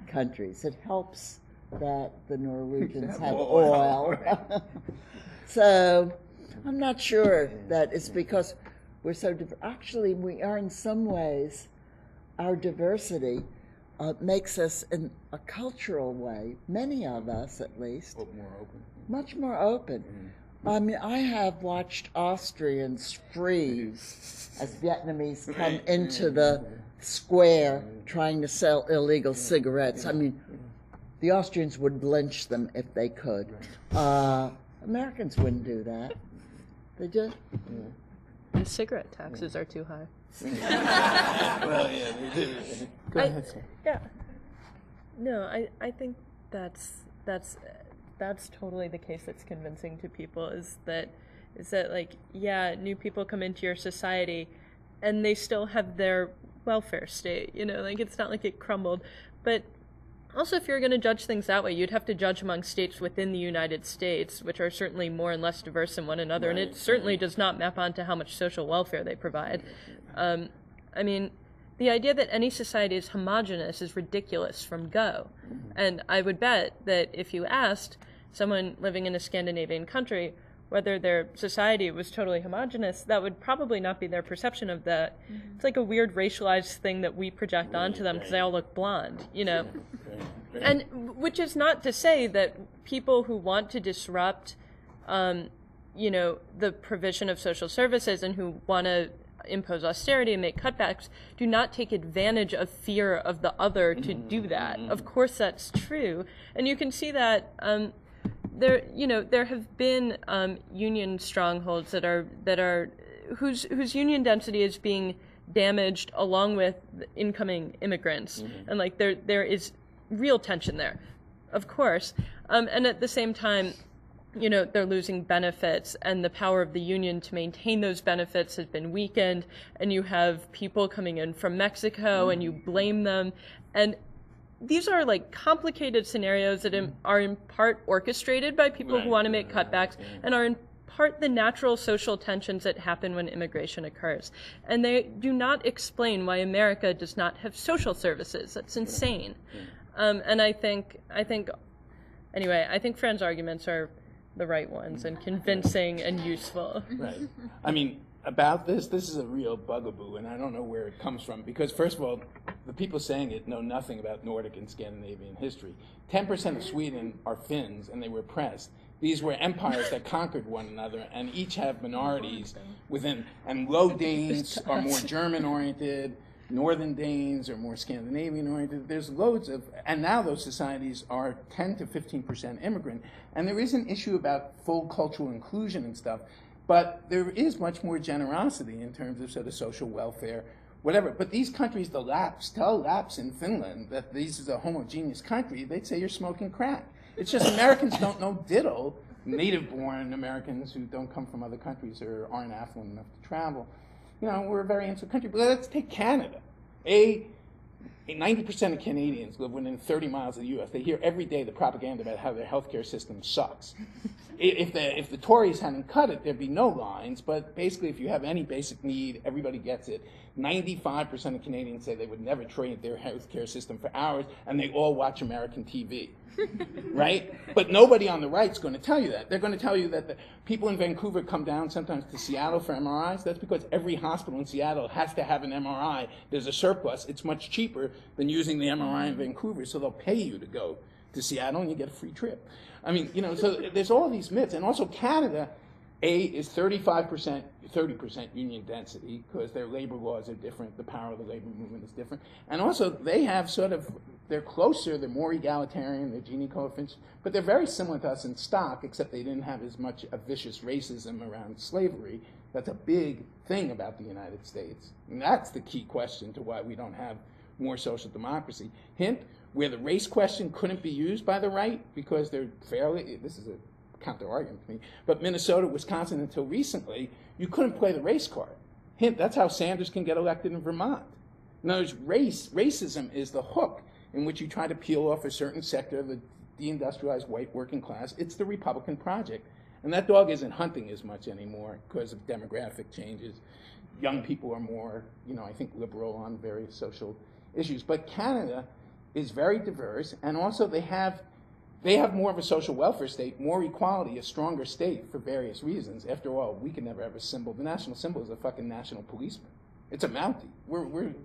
countries. It helps that the Norwegians have oil. So I'm not sure that it's because we're so actually we are in some ways, our diversity makes us in a cultural way, many of us at least, much more open. I mean, I have watched Austrians freeze as Vietnamese come into the square trying to sell illegal cigarettes. I mean, the Austrians would lynch them if they could. Americans wouldn't do that. They just... The cigarette taxes are too high. Well, yeah, they do. Go ahead, sir. Yeah. No, I think that's totally the case that's convincing to people is that like, yeah, new people come into your society and they still have their welfare state, you know, like it's not like it crumbled. But also, if you're going to judge things that way, you'd have to judge among states within the United States, which are certainly more and less diverse than one another, and it certainly does not map onto how much social welfare they provide. I mean, the idea that any society is homogenous is ridiculous from go. And I would bet that if you asked someone living in a Scandinavian country whether their society was totally homogenous, that would probably not be their perception of that. It's like a weird racialized thing that we project onto them because they all look blonde, you know. And which is not to say that people who want to disrupt, you know, the provision of social services and who want to impose austerity and make cutbacks do not take advantage of fear of the other to do that. Of course that's true. And you can see that there have been union strongholds that are whose union density is being damaged along with incoming immigrants, and like there is real tension there, of course, and at the same time, you know, they're losing benefits, and the power of the union to maintain those benefits has been weakened, and you have people coming in from Mexico, and you blame them, and these are like complicated scenarios that are in part orchestrated by people who want to make cutbacks and are in part the natural social tensions that happen when immigration occurs. And they do not explain why America does not have social services. That's insane. And I think Fran's arguments are the right ones and convincing and useful. Right. I mean, about this is a real bugaboo, and I don't know where it comes from, because first of all, the people saying it know nothing about Nordic and Scandinavian history. 10% of Sweden are Finns, and they were oppressed. These were empires that conquered one another, and each have minorities within, and Low Danes are more German-oriented, Northern Danes are more Scandinavian-oriented. There's loads of, and now those societies are 10 to 15% immigrant, and there is an issue about full cultural inclusion and stuff. But there is much more generosity in terms of sort of social welfare, whatever. But these countries, tell Lapps in Finland that this is a homogeneous country, they'd say you're smoking crack. It's just Americans don't know diddle, native-born Americans who don't come from other countries or aren't affluent enough to travel. You know, we're a very insular country. But let's take Canada. 90% of Canadians live within 30 miles of the U.S. They hear every day the propaganda about how their healthcare system sucks. If the Tories hadn't cut it, there'd be no lines. But basically, if you have any basic need, everybody gets it. 95% of Canadians say they would never trade their healthcare system for ours, and they all watch American TV. Right? But nobody on the right's going to tell you that. They're going to tell you that the people in Vancouver come down sometimes to Seattle for MRIs. That's because every hospital in Seattle has to have an MRI. There's a surplus. It's much cheaper than using the MRI in Vancouver, so they'll pay you to go to Seattle and you get a free trip. I mean, you know, so there's all these myths. And also Canada, is 30% union density because their labor laws are different, the power of the labor movement is different. And also they have they're closer, they're more egalitarian, their Gini coefficients, but they're very similar to us in stock, except they didn't have as much of vicious racism around slavery. That's a big thing about the United States. And that's the key question to why we don't have more social democracy. Hint, where the race question couldn't be used by the right because they're fairly, this is a counter-argument to me, but Minnesota, Wisconsin, until recently, you couldn't play the race card. Hint, that's how Sanders can get elected in Vermont. In other words, racism is the hook in which you try to peel off a certain sector of the deindustrialized white working class. It's the Republican project. And that dog isn't hunting as much anymore because of demographic changes. Young people are more, I think, liberal on various social issues. But Canada is very diverse, and also they have more of a social welfare state, more equality, a stronger state for various reasons. After all, we can never have a symbol. The national symbol is a fucking national policeman. It's a Mountie.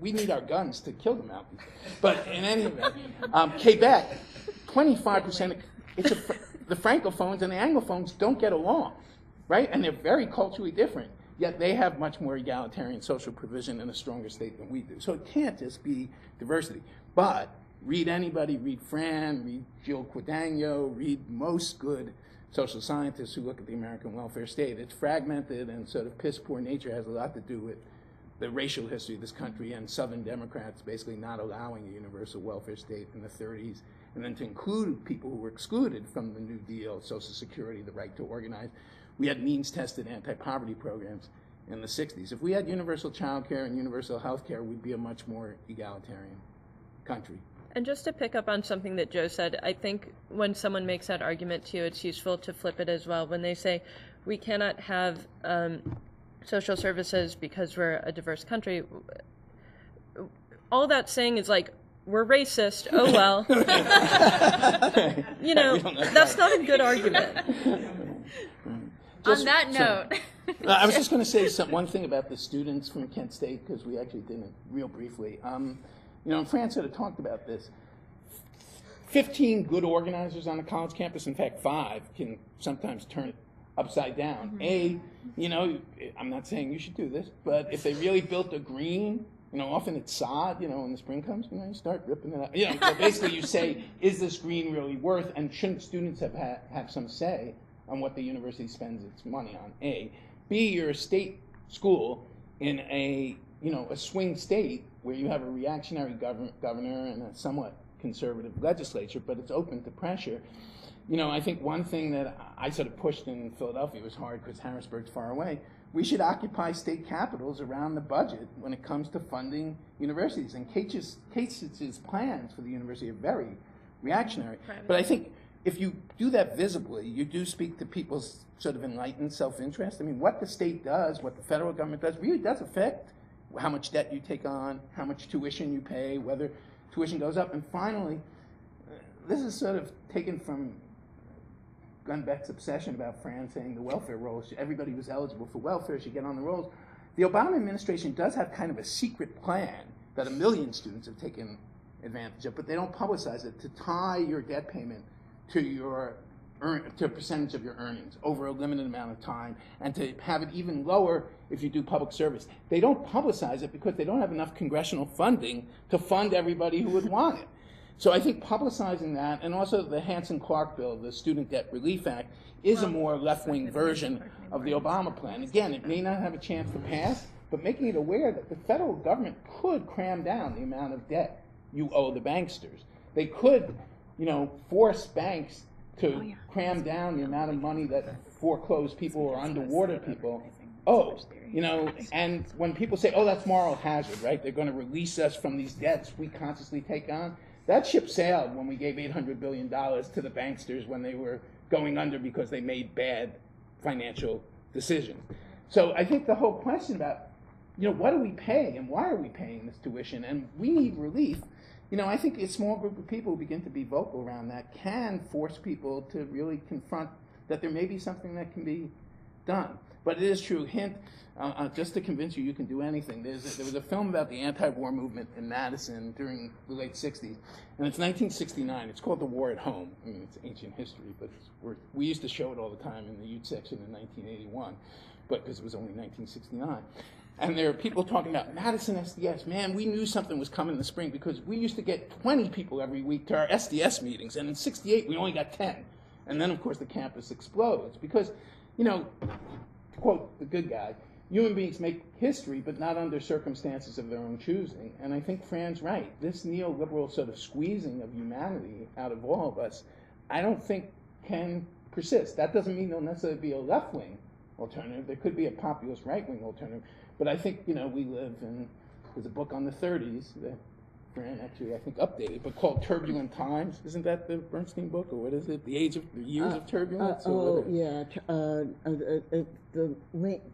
We need our guns to kill the Mounties. But in any event, Quebec, 25%, the Francophones and the Anglophones don't get along, right? And they're very culturally different, yet they have much more egalitarian social provision and a stronger state than we do. So it can't just be diversity. But read anybody, read Fran, read Gilles Quidagno, read most good social scientists who look at the American welfare state. It's fragmented, and sort of piss-poor nature has a lot to do with the racial history of this country and Southern Democrats basically not allowing a universal welfare state in the 30s, and then to include people who were excluded from the New Deal, Social Security, the right to organize. We had means-tested anti-poverty programs in the 60s. If we had universal child care and universal health care, we'd be a much more egalitarian country. And just to pick up on something that Joe said, I think when someone makes that argument to you, it's useful to flip it as well. When they say we cannot have social services because we're a diverse country, all that's saying is like, we're racist, oh well. That's not a good argument. On that note. I was just going to say one thing about the students from Kent State, because we actually did it real briefly. Fran sort of talked about this. 15 good organizers on a college campus, in fact 5, can sometimes turn it upside down. I'm not saying you should do this, but if they really built a green, often it's sod, when the spring comes, you start ripping it up. So basically you say, is this green really worth, and shouldn't students have some say on what the university spends its money on, A. B, you're a state school in a swing state where you have a reactionary governor and a somewhat conservative legislature, but it's open to pressure. I think one thing that I sort of pushed in Philadelphia was hard because Harrisburg's far away. We should occupy state capitals around the budget when it comes to funding universities. And Kasich's plans for the university are very reactionary. Right. But I think if you do that visibly, you do speak to people's sort of enlightened self-interest. I mean, what the state does, what the federal government does, really does affect how much debt you take on, how much tuition you pay, whether tuition goes up. And finally, this is sort of taken from Gunn Beck's obsession about Fran saying the welfare rolls, everybody who's eligible for welfare should get on the rolls. The Obama administration does have kind of a secret plan that 1 million students have taken advantage of, but they don't publicize it, to tie your debt payment to a percentage of your earnings over a limited amount of time, and to have it even lower if you do public service. They don't publicize it because they don't have enough congressional funding to fund everybody who would want it. So I think publicizing that, and also the Hanson-Clark bill, the Student Debt Relief Act, is a more left-wing version of the Obama plan. Again, it may not have a chance to pass, but making it aware that the federal government could cram down the amount of debt you owe the banksters. They could, force banks to cram down the amount of money that foreclosed people or underwater people owe. And when people say, that's moral hazard, right? They're going to release us from these debts we consciously take on. That ship sailed when we gave $800 billion to the banksters when they were going under because they made bad financial decisions. So I think the whole question about, what do we pay and why are we paying this tuition, and we need relief, I think a small group of people who begin to be vocal around that can force people to really confront that there may be something that can be done. But it is true, hint, just to convince you can do anything. There was a film about the anti-war movement in Madison during the late 60s, and it's 1969. It's called The War at Home. I mean, it's ancient history, but we used to show it all the time in the youth section in 1981, because it was only 1969. And there are people talking about Madison SDS. Man, we knew something was coming in the spring because we used to get 20 people every week to our SDS meetings, and in 68 we only got 10. And then, of course, the campus explodes because, to quote the good guy, human beings make history, but not under circumstances of their own choosing. And I think Fran's right. This neoliberal sort of squeezing of humanity out of all of us, I don't think can persist. That doesn't mean there'll necessarily be a left-wing alternative. There could be a populist right-wing alternative. But I think, we live in, there's a book on the 30s, the grant, actually, I think updated, but called Turbulent Times. Isn't that the Bernstein book, or what is it? The Years of Turbulence? The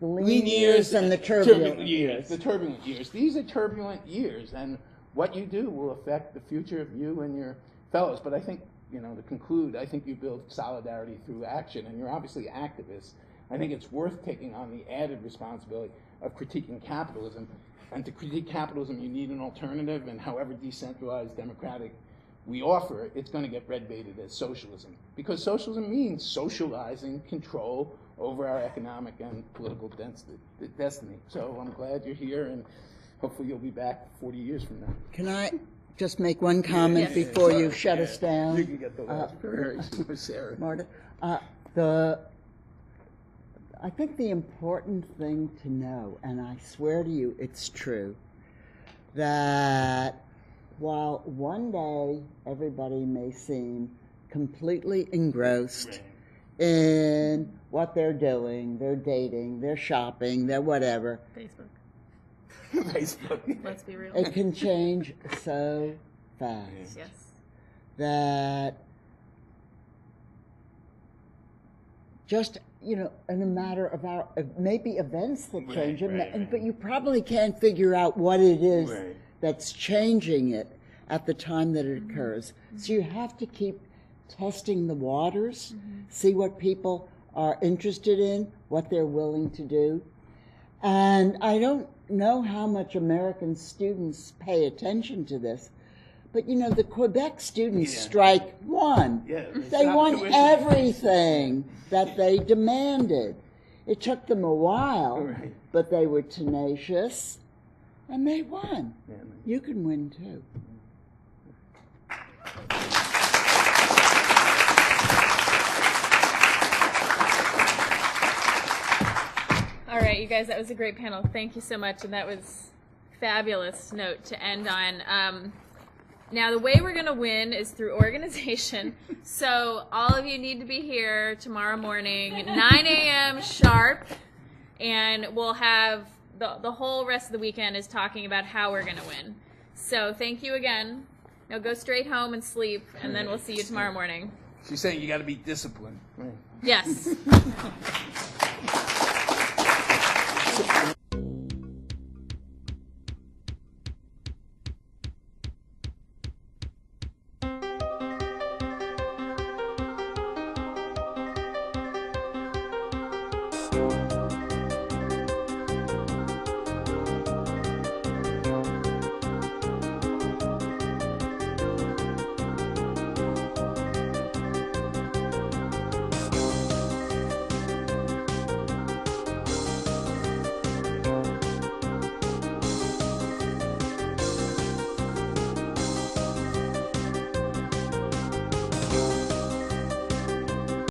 lean years and the turbulent years. The turbulent years. These are turbulent years, and what you do will affect the future of you and your fellows. But I think, to conclude, I think you build solidarity through action, and you're obviously activists. I think it's worth taking on the added responsibility of critiquing capitalism. And to critique capitalism, you need an alternative, and however decentralized, democratic we offer, it's going to get red-baited as socialism. Because socialism means socializing control over our economic and political destiny. So I'm glad you're here, and hopefully you'll be back 40 years from now. Can I just make one comment before you shut us down? You can get the last word, Sarah. Marta, I think the important thing to know, and I swear to you it's true, that while one day everybody may seem completely engrossed in what they're doing, they're dating, they're shopping, they're whatever. Facebook. Let's be real. It can change so fast. Yes. That just, in a matter of maybe events that change it, but you probably can't figure out what it is that's changing it at the time that it occurs. So you have to keep testing the waters, see what people are interested in, what they're willing to do. And I don't know how much American students pay attention to this, but the Quebec students strike won. Yeah, they won everything that they demanded. It took them a while, but they were tenacious, and they won. Yeah, you can win too. All right, you guys, that was a great panel. Thank you so much, and that was a fabulous note to end on. Now, the way we're going to win is through organization. So all of you need to be here tomorrow morning, 9 a.m. sharp, and we'll have the whole rest of the weekend is talking about how we're going to win. So thank you again. Now go straight home and sleep, and then we'll see you tomorrow morning. She's saying you got to be disciplined. Yes.